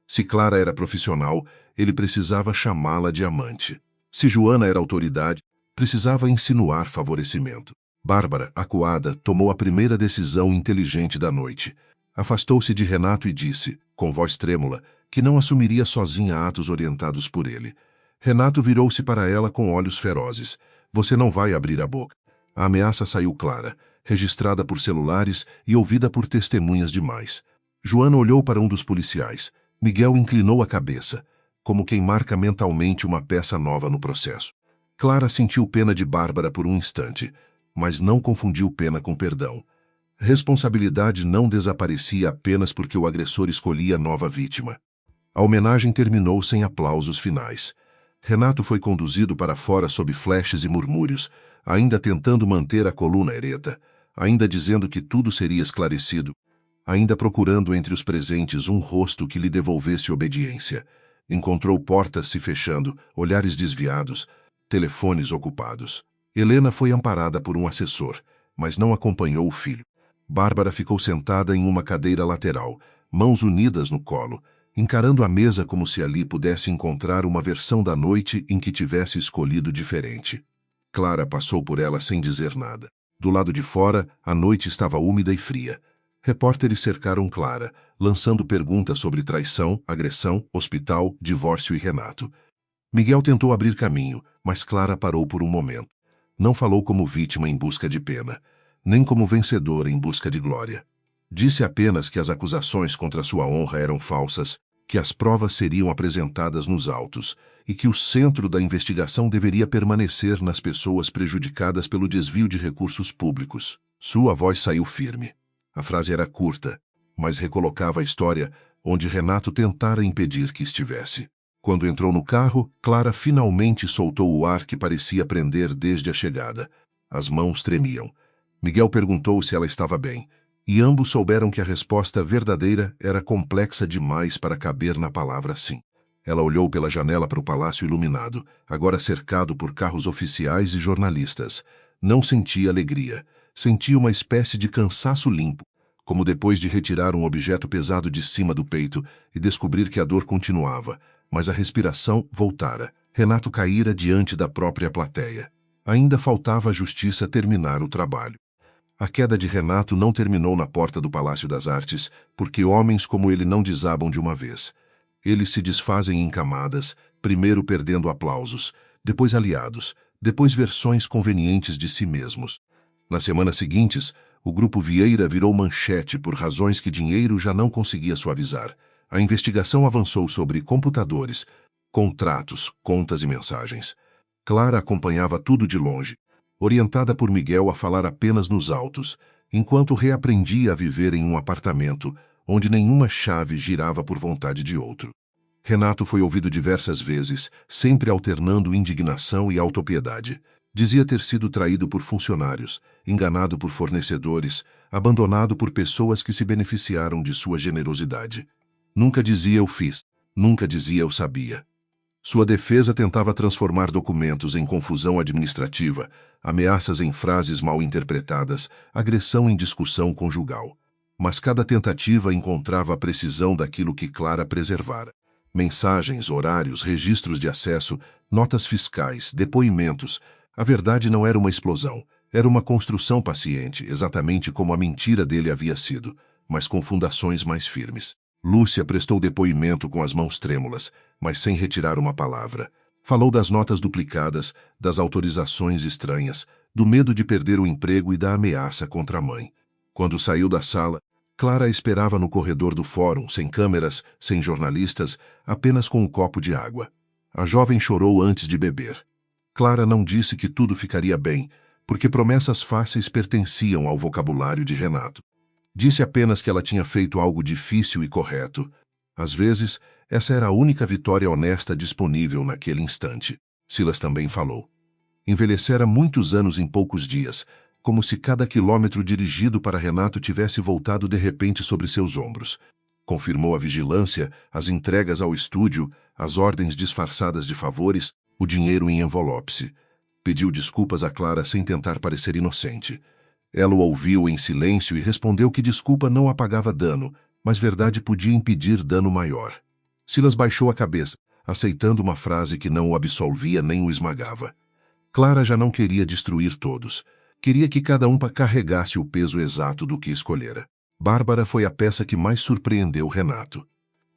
S1: Se Clara era profissional, ele precisava chamá-la de amante. Se Joana era autoridade, precisava insinuar favorecimento. Bárbara, acuada, tomou a primeira decisão inteligente da noite. Afastou-se de Renato e disse, com voz trêmula, que não assumiria sozinha atos orientados por ele. Renato virou-se para ela com olhos ferozes. Você não vai abrir a boca. A ameaça saiu clara, registrada por celulares e ouvida por testemunhas demais. Joana olhou para um dos policiais. Miguel inclinou a cabeça, como quem marca mentalmente uma peça nova no processo. Clara sentiu pena de Bárbara por um instante, mas não confundiu pena com perdão. Responsabilidade não desaparecia apenas porque o agressor escolhia nova vítima. A homenagem terminou sem aplausos finais. Renato foi conduzido para fora sob flashes e murmúrios, ainda tentando manter a coluna ereta, ainda dizendo que tudo seria esclarecido, ainda procurando entre os presentes um rosto que lhe devolvesse obediência. Encontrou portas se fechando, olhares desviados, telefones ocupados. Helena foi amparada por um assessor, mas não acompanhou o filho. Bárbara ficou sentada em uma cadeira lateral, mãos unidas no colo, encarando a mesa como se ali pudesse encontrar uma versão da noite em que tivesse escolhido diferente. Clara passou por ela sem dizer nada. Do lado de fora, a noite estava úmida e fria. Repórteres cercaram Clara, lançando perguntas sobre traição, agressão, hospital, divórcio e Renato. Miguel tentou abrir caminho, mas Clara parou por um momento. Não falou como vítima em busca de pena, nem como vencedora em busca de glória. Disse apenas que as acusações contra sua honra eram falsas, que as provas seriam apresentadas nos autos e que o centro da investigação deveria permanecer nas pessoas prejudicadas pelo desvio de recursos públicos. Sua voz saiu firme. A frase era curta, mas recolocava a história onde Renato tentara impedir que estivesse. Quando entrou no carro, Clara finalmente soltou o ar que parecia prender desde a chegada. As mãos tremiam. Miguel perguntou se ela estava bem, e ambos souberam que a resposta verdadeira era complexa demais para caber na palavra sim. Ela olhou pela janela para o palácio iluminado, agora cercado por carros oficiais e jornalistas. Não sentia alegria. Sentia uma espécie de cansaço limpo, como depois de retirar um objeto pesado de cima do peito e descobrir que a dor continuava, mas a respiração voltara. Renato caíra diante da própria plateia. Ainda faltava à justiça terminar o trabalho. A queda de Renato não terminou na porta do Palácio das Artes, porque homens como ele não desabam de uma vez. Eles se desfazem em camadas, primeiro perdendo aplausos, depois aliados, depois versões convenientes de si mesmos. Nas semanas seguintes, o Grupo Vieira virou manchete por razões que dinheiro já não conseguia suavizar. A investigação avançou sobre computadores, Contratos, contas e mensagens. Clara acompanhava tudo de longe, orientada por Miguel a falar apenas nos autos, enquanto reaprendia a viver em um apartamento onde nenhuma chave girava por vontade de outro. Renato foi ouvido diversas vezes, sempre alternando indignação e autopiedade. Dizia ter sido traído por funcionários, enganado por fornecedores, abandonado por pessoas que se beneficiaram de sua generosidade. Nunca dizia eu fiz, nunca dizia eu sabia. Sua defesa tentava transformar documentos em confusão administrativa, ameaças em frases mal interpretadas, agressão em discussão conjugal. Mas cada tentativa encontrava a precisão daquilo que Clara preservara. Mensagens, horários, registros de acesso, notas fiscais, depoimentos. A verdade não era uma explosão, era uma construção paciente, exatamente como a mentira dele havia sido, mas com fundações mais firmes. Lúcia prestou depoimento com as mãos trêmulas, mas sem retirar uma palavra. Falou das notas duplicadas, das autorizações estranhas, do medo de perder o emprego e da ameaça contra a mãe. Quando saiu da sala, Clara a esperava no corredor do fórum, sem câmeras, sem jornalistas, apenas com um copo de água. A jovem chorou antes de beber. Clara não disse que tudo ficaria bem, porque promessas fáceis pertenciam ao vocabulário de Renato. Disse apenas que ela tinha feito algo difícil e correto. Às vezes, essa era a única vitória honesta disponível naquele instante. Silas também falou. Envelhecera muitos anos em poucos dias, como se cada quilômetro dirigido para Renato tivesse voltado de repente sobre seus ombros. Confirmou a vigilância, as entregas ao estúdio, as ordens disfarçadas de favores, o dinheiro em envelopes. Pediu desculpas a Clara sem tentar parecer inocente. Ela o ouviu em silêncio e respondeu que desculpa não apagava dano, mas verdade podia impedir dano maior. Silas baixou a cabeça, aceitando uma frase que não o absolvia nem o esmagava. Clara já não queria destruir todos. Queria que cada um carregasse o peso exato do que escolhera. Bárbara foi a peça que mais surpreendeu Renato.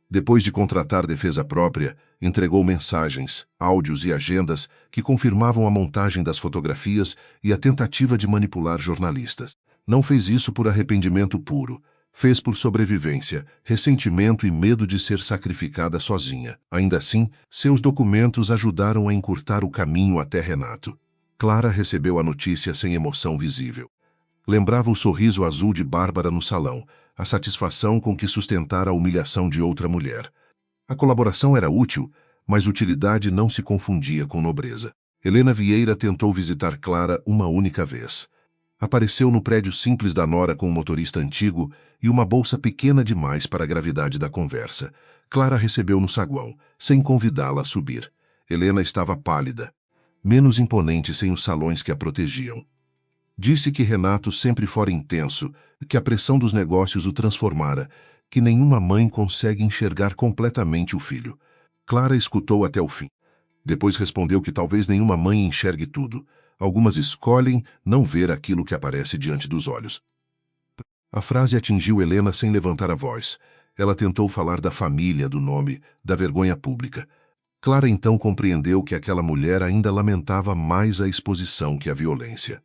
S1: Depois de contratar defesa própria, entregou mensagens, áudios e agendas que confirmavam a montagem das fotografias e a tentativa de manipular jornalistas. Não fez isso por arrependimento puro. Fez por sobrevivência, ressentimento e medo de ser sacrificada sozinha. Ainda assim, seus documentos ajudaram a encurtar o caminho até Renato. Clara recebeu a notícia sem emoção visível. Lembrava o sorriso azul de Bárbara no salão, a satisfação com que sustentara a humilhação de outra mulher. A colaboração era útil, mas utilidade não se confundia com nobreza. Helena Vieira tentou visitar Clara uma única vez. Apareceu no prédio simples da nora com um motorista antigo e uma bolsa pequena demais para a gravidade da conversa. Clara recebeu no saguão, sem convidá-la a subir. Helena estava pálida, menos imponente sem os salões que a protegiam. Disse que Renato sempre fora intenso, que a pressão dos negócios o transformara, que nenhuma mãe consegue enxergar completamente o filho. Clara escutou até o fim. Depois respondeu que talvez nenhuma mãe enxergue tudo. Algumas escolhem não ver aquilo que aparece diante dos olhos. A frase atingiu Helena sem levantar a voz. Ela tentou falar da família, do nome, da vergonha pública. Clara então compreendeu que aquela mulher ainda lamentava mais a exposição que a violência.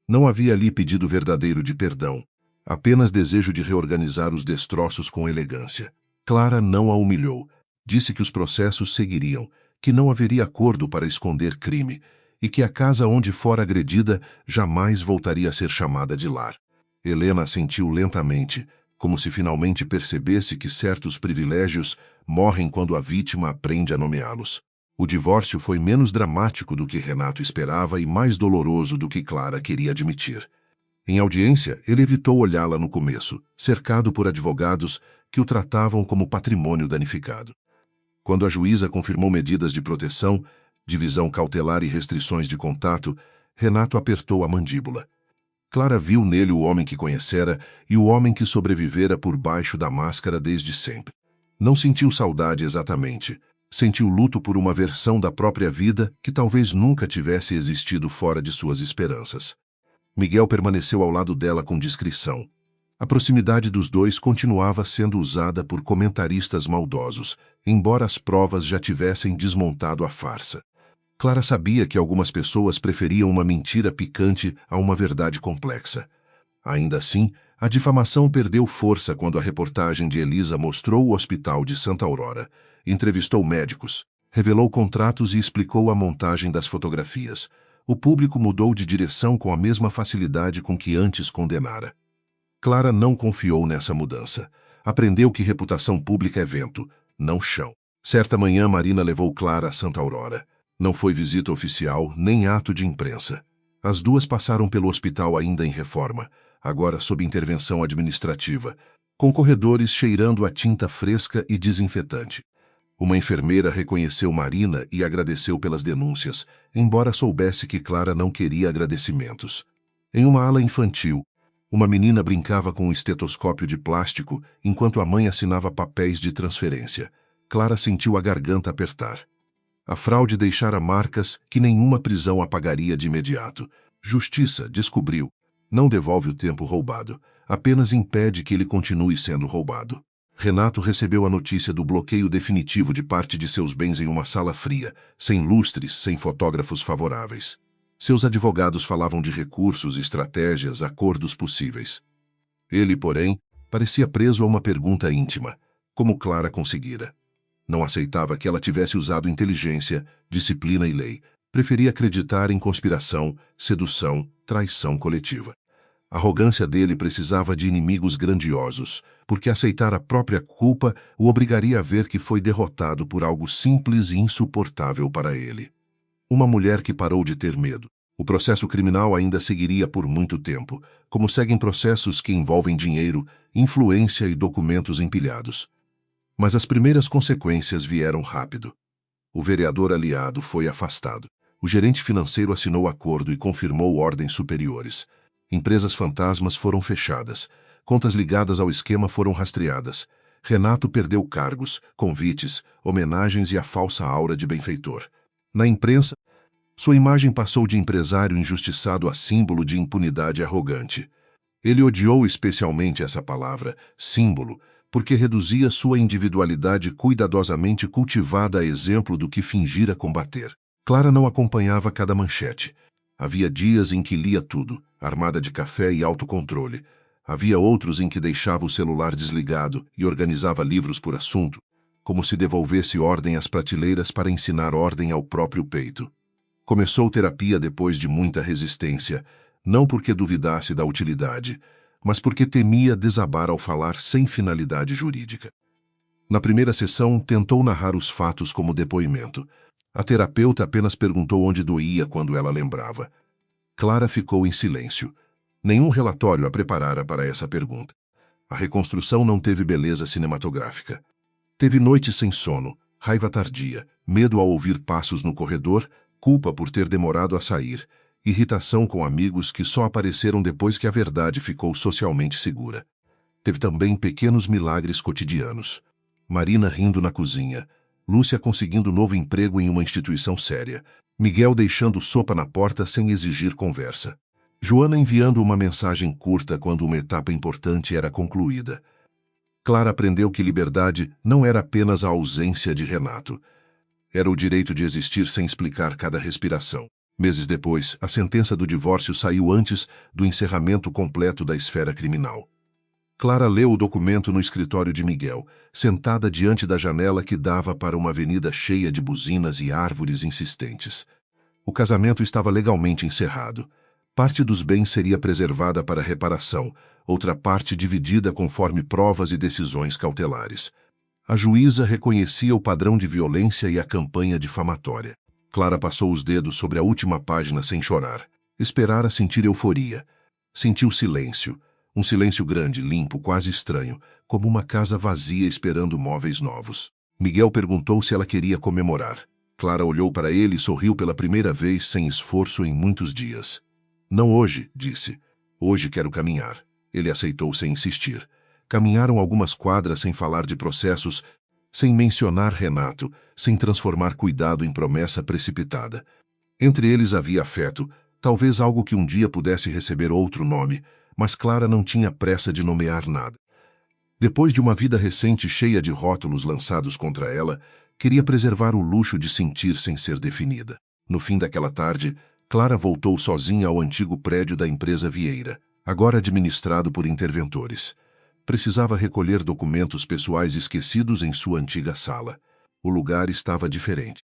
S1: Não havia ali pedido verdadeiro de perdão, apenas desejo de reorganizar os destroços com elegância. Clara não a humilhou. Disse que os processos seguiriam, que não haveria acordo para esconder crime e que a casa onde fora agredida jamais voltaria a ser chamada de lar. Helena assentiu lentamente, como se finalmente percebesse que certos privilégios morrem quando a vítima aprende a nomeá-los. O divórcio foi menos dramático do que Renato esperava e mais doloroso do que Clara queria admitir. Em audiência, ele evitou olhá-la no começo, cercado por advogados que o tratavam como patrimônio danificado. Quando a juíza confirmou medidas de proteção, divisão cautelar e restrições de contato, Renato apertou a mandíbula. Clara viu nele o homem que conhecera e o homem que sobrevivera por baixo da máscara desde sempre. Não sentiu saudade exatamente. Sentiu luto por uma versão da própria vida que talvez nunca tivesse existido fora de suas esperanças. Miguel permaneceu ao lado dela com discrição. A proximidade dos dois continuava sendo usada por comentaristas maldosos, embora as provas já tivessem desmontado a farsa. Clara sabia que algumas pessoas preferiam uma mentira picante a uma verdade complexa. Ainda assim, a difamação perdeu força quando a reportagem de Elisa mostrou o hospital de Santa Aurora. Entrevistou médicos, Revelou contratos e explicou a montagem das fotografias. O público mudou de direção com a mesma facilidade com que antes condenara. Clara não confiou nessa mudança. Aprendeu que reputação pública é vento, não chão. Certa manhã, Marina levou Clara a Santa Aurora. Não foi visita oficial, nem ato de imprensa. As duas passaram pelo hospital ainda em reforma, agora sob intervenção administrativa, com corredores cheirando a tinta fresca e desinfetante. Uma enfermeira reconheceu Marina e agradeceu pelas denúncias, embora soubesse que Clara não queria agradecimentos. Em uma ala infantil, uma menina brincava com um estetoscópio de plástico enquanto a mãe assinava papéis de transferência. Clara sentiu a garganta apertar. A fraude deixara marcas que nenhuma prisão apagaria de imediato. Justiça, descobriu, não devolve o tempo roubado, apenas impede que ele continue sendo roubado. Renato recebeu a notícia do bloqueio definitivo de parte de seus bens em uma sala fria, sem lustres, sem fotógrafos favoráveis. Seus advogados falavam de recursos, estratégias, acordos possíveis. Ele, porém, parecia preso a uma pergunta íntima: como Clara conseguira? Não aceitava que ela tivesse usado inteligência, disciplina e lei. Preferia acreditar em conspiração, sedução, traição coletiva. A arrogância dele precisava de inimigos grandiosos, porque aceitar a própria culpa o obrigaria a ver que foi derrotado por algo simples e insuportável para ele. Uma mulher que parou de ter medo. O processo criminal ainda seguiria por muito tempo, como seguem processos que envolvem dinheiro, influência e documentos empilhados. Mas as primeiras consequências vieram rápido. O vereador aliado foi afastado. O gerente financeiro assinou acordo e confirmou ordens superiores. Empresas fantasmas foram fechadas. Contas ligadas ao esquema foram rastreadas. Renato perdeu cargos, convites, homenagens e a falsa aura de benfeitor. Na imprensa, sua imagem passou de empresário injustiçado a símbolo de impunidade arrogante. Ele odiou especialmente essa palavra, símbolo, porque reduzia sua individualidade cuidadosamente cultivada a exemplo do que fingira combater. Clara não acompanhava cada manchete. Havia dias em que lia tudo, armada de café e autocontrole. Havia outros em que deixava o celular desligado e organizava livros por assunto, como se devolvesse ordem às prateleiras para ensinar ordem ao próprio peito. Começou terapia depois de muita resistência, não porque duvidasse da utilidade, mas porque temia desabar ao falar sem finalidade jurídica. Na primeira sessão, tentou narrar os fatos como depoimento. A terapeuta apenas perguntou onde doía quando ela lembrava. Clara ficou em silêncio. Nenhum relatório a preparara para essa pergunta. A reconstrução não teve beleza cinematográfica. Teve noites sem sono, raiva tardia, medo ao ouvir passos no corredor, culpa por ter demorado a sair, irritação com amigos que só apareceram depois que a verdade ficou socialmente segura. Teve também pequenos milagres cotidianos. Marina rindo na cozinha, Lúcia conseguindo novo emprego em uma instituição séria, Miguel deixando sopa na porta sem exigir conversa, Joana enviando uma mensagem curta quando uma etapa importante era concluída. Clara aprendeu que liberdade não era apenas a ausência de Renato. Era o direito de existir sem explicar cada respiração. Meses depois, a sentença do divórcio saiu antes do encerramento completo da esfera criminal. Clara leu o documento no escritório de Miguel, sentada diante da janela que dava para uma avenida cheia de buzinas e árvores insistentes. O casamento estava legalmente encerrado. Parte dos bens seria preservada para reparação, outra parte dividida conforme provas e decisões cautelares. A juíza reconhecia o padrão de violência e a campanha difamatória. Clara passou os dedos sobre a última página sem chorar. Esperara sentir euforia. Sentiu silêncio. Um silêncio grande, limpo, quase estranho, como uma casa vazia esperando móveis novos. Miguel perguntou se ela queria comemorar. Clara olhou para ele e sorriu pela primeira vez sem esforço em muitos dias. Não hoje, disse. Hoje quero caminhar. Ele aceitou sem insistir. Caminharam algumas quadras sem falar de processos, sem mencionar Renato, sem transformar cuidado em promessa precipitada. Entre eles havia afeto, talvez algo que um dia pudesse receber outro nome, mas Clara não tinha pressa de nomear nada. Depois de uma vida recente cheia de rótulos lançados contra ela, queria preservar o luxo de sentir sem ser definida. No fim daquela tarde, Clara voltou sozinha ao antigo prédio da empresa Vieira, agora administrado por interventores. Precisava recolher documentos pessoais esquecidos em sua antiga sala. o lugar estava diferente.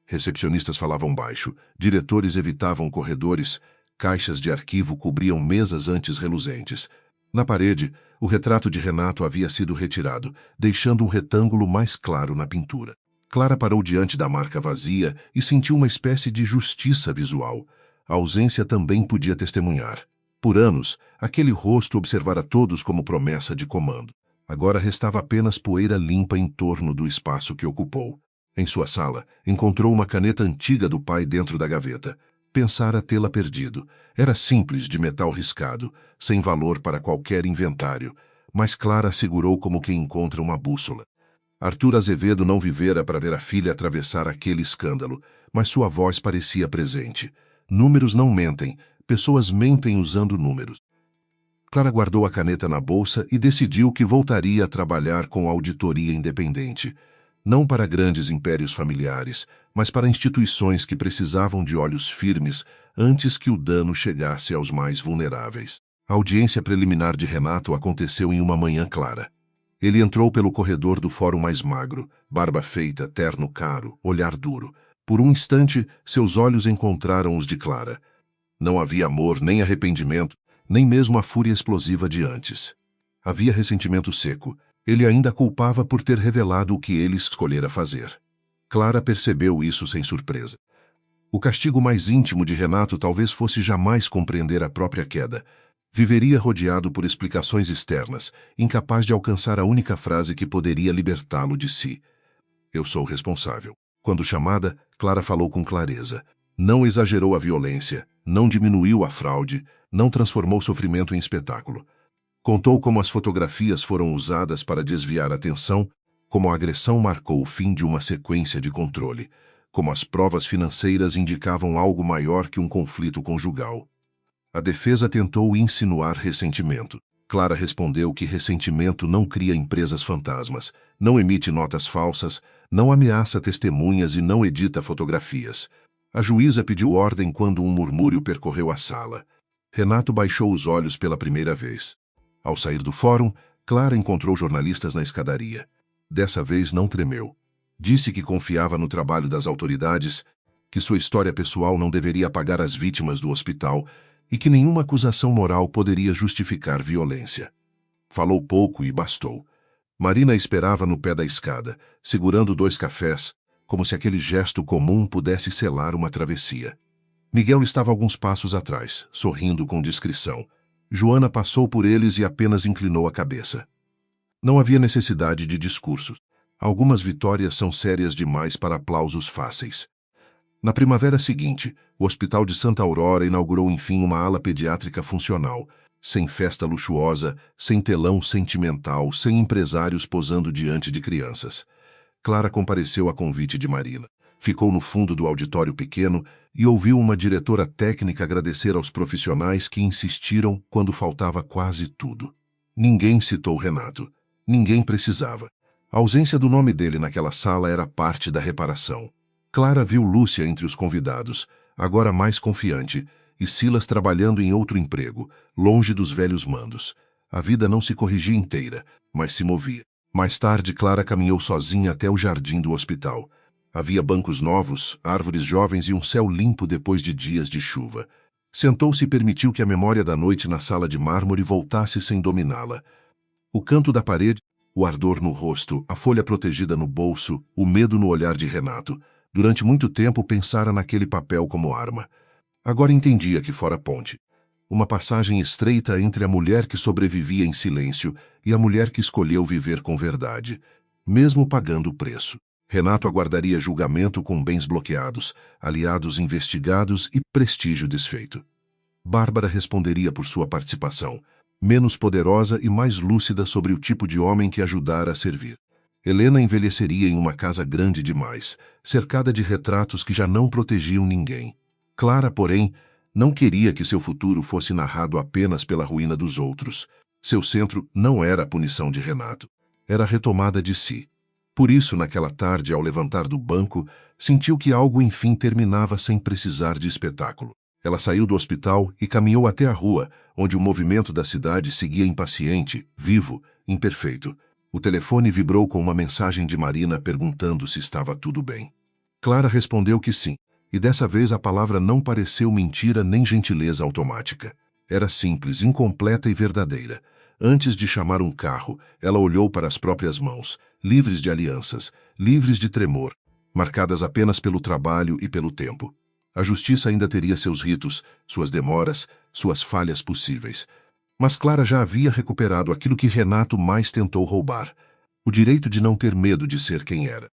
S1: Recepcionistas falavam baixo, diretores evitavam corredores, caixas de arquivo cobriam mesas antes reluzentes. Na parede, o retrato de Renato havia sido retirado, deixando um retângulo mais claro na pintura. Clara parou diante da marca vazia e sentiu uma espécie de justiça visual. A ausência também podia testemunhar. Por anos, aquele rosto observara todos como promessa de comando. Agora restava apenas poeira limpa em torno do espaço que ocupou. Em sua sala, encontrou uma caneta antiga do pai dentro da gaveta. Pensara tê-la perdido. Era simples, de metal riscado, sem valor para qualquer inventário, mas Clara a segurou como quem encontra uma bússola. Arthur Azevedo não vivera para ver a filha atravessar aquele escândalo, mas sua voz parecia presente. Números não mentem, pessoas mentem usando números. Clara guardou a caneta na bolsa e decidiu que voltaria a trabalhar com auditoria independente. Não para grandes impérios familiares, mas para instituições que precisavam de olhos firmes antes que o dano chegasse aos mais vulneráveis. A audiência preliminar de Renato aconteceu em uma manhã clara. Ele entrou pelo corredor do fórum mais magro, barba feita, terno caro, olhar duro. Por um instante, seus olhos encontraram os de Clara. Não havia amor, nem arrependimento, nem mesmo a fúria explosiva de antes. Havia ressentimento seco. Ele ainda a culpava por ter revelado o que ele escolhera fazer. Clara percebeu isso sem surpresa. O castigo mais íntimo de Renato talvez fosse jamais compreender a própria queda. Viveria rodeado por explicações externas, incapaz de alcançar a única frase que poderia libertá-lo de si. Eu sou responsável. Quando chamada, Clara falou com clareza. Não exagerou a violência, não diminuiu a fraude, não transformou sofrimento em espetáculo. Contou como as fotografias foram usadas para desviar a atenção, como a agressão marcou o fim de uma sequência de controle, como as provas financeiras indicavam algo maior que um conflito conjugal. A defesa tentou insinuar ressentimento. Clara respondeu que ressentimento não cria empresas fantasmas, não emite notas falsas, não ameaça testemunhas e não edita fotografias. A juíza pediu ordem quando um murmúrio percorreu a sala. Renato baixou os olhos pela primeira vez. Ao sair do fórum, Clara encontrou jornalistas na escadaria. Dessa vez não tremeu. Disse que confiava no trabalho das autoridades, que sua história pessoal não deveria apagar as vítimas do hospital e que nenhuma acusação moral poderia justificar violência. Falou pouco e bastou. Marina esperava no pé da escada, segurando 2 cafés, como se aquele gesto comum pudesse selar uma travessia. Miguel estava alguns passos atrás, sorrindo com discrição. Joana passou por eles e apenas inclinou a cabeça. Não havia necessidade de discursos. Algumas vitórias são sérias demais para aplausos fáceis. Na primavera seguinte, o Hospital de Santa Aurora inaugurou enfim uma ala pediátrica funcional, sem festa luxuosa, sem telão sentimental, sem empresários posando diante de crianças. Clara compareceu a convite de Marina. Ficou no fundo do auditório pequeno e ouviu uma diretora técnica agradecer aos profissionais que insistiram quando faltava quase tudo. Ninguém citou Renato. Ninguém precisava. A ausência do nome dele naquela sala era parte da reparação. Clara viu Lúcia entre os convidados, agora mais confiante, e Silas trabalhando em outro emprego, longe dos velhos mandos. A vida não se corrigia inteira, mas se movia. Mais tarde, Clara caminhou sozinha até o jardim do hospital. Havia bancos novos, árvores jovens e um céu limpo depois de dias de chuva. Sentou-se e permitiu que a memória da noite na sala de mármore voltasse sem dominá-la. O canto da parede, o ardor no rosto, a folha protegida no bolso, o medo no olhar de Renato. Durante muito tempo pensara naquele papel como arma. Agora entendia que fora ponte. Uma passagem estreita entre a mulher que sobrevivia em silêncio e a mulher que escolheu viver com verdade, mesmo pagando o preço. Renato aguardaria julgamento com bens bloqueados, aliados investigados e prestígio desfeito. Bárbara responderia por sua participação, menos poderosa e mais lúcida sobre o tipo de homem que ajudara a servir. Helena envelheceria em uma casa grande demais, cercada de retratos que já não protegiam ninguém. Clara, porém, não queria que seu futuro fosse narrado apenas pela ruína dos outros. Seu centro não era a punição de Renato, era a retomada de si. Por isso, naquela tarde, ao levantar do banco, sentiu que algo enfim terminava sem precisar de espetáculo. Ela saiu do hospital e caminhou até a rua, onde o movimento da cidade seguia impaciente, vivo, imperfeito. O telefone vibrou com uma mensagem de Marina perguntando se estava tudo bem. Clara respondeu que sim, e dessa vez a palavra não pareceu mentira nem gentileza automática. Era simples, incompleta e verdadeira. Antes de chamar um carro, ela olhou para as próprias mãos, livres de alianças, livres de tremor, marcadas apenas pelo trabalho e pelo tempo. A justiça ainda teria seus ritos, suas demoras, suas falhas possíveis. Mas Clara já havia recuperado aquilo que Renato mais tentou roubar: o direito de não ter medo de ser quem era.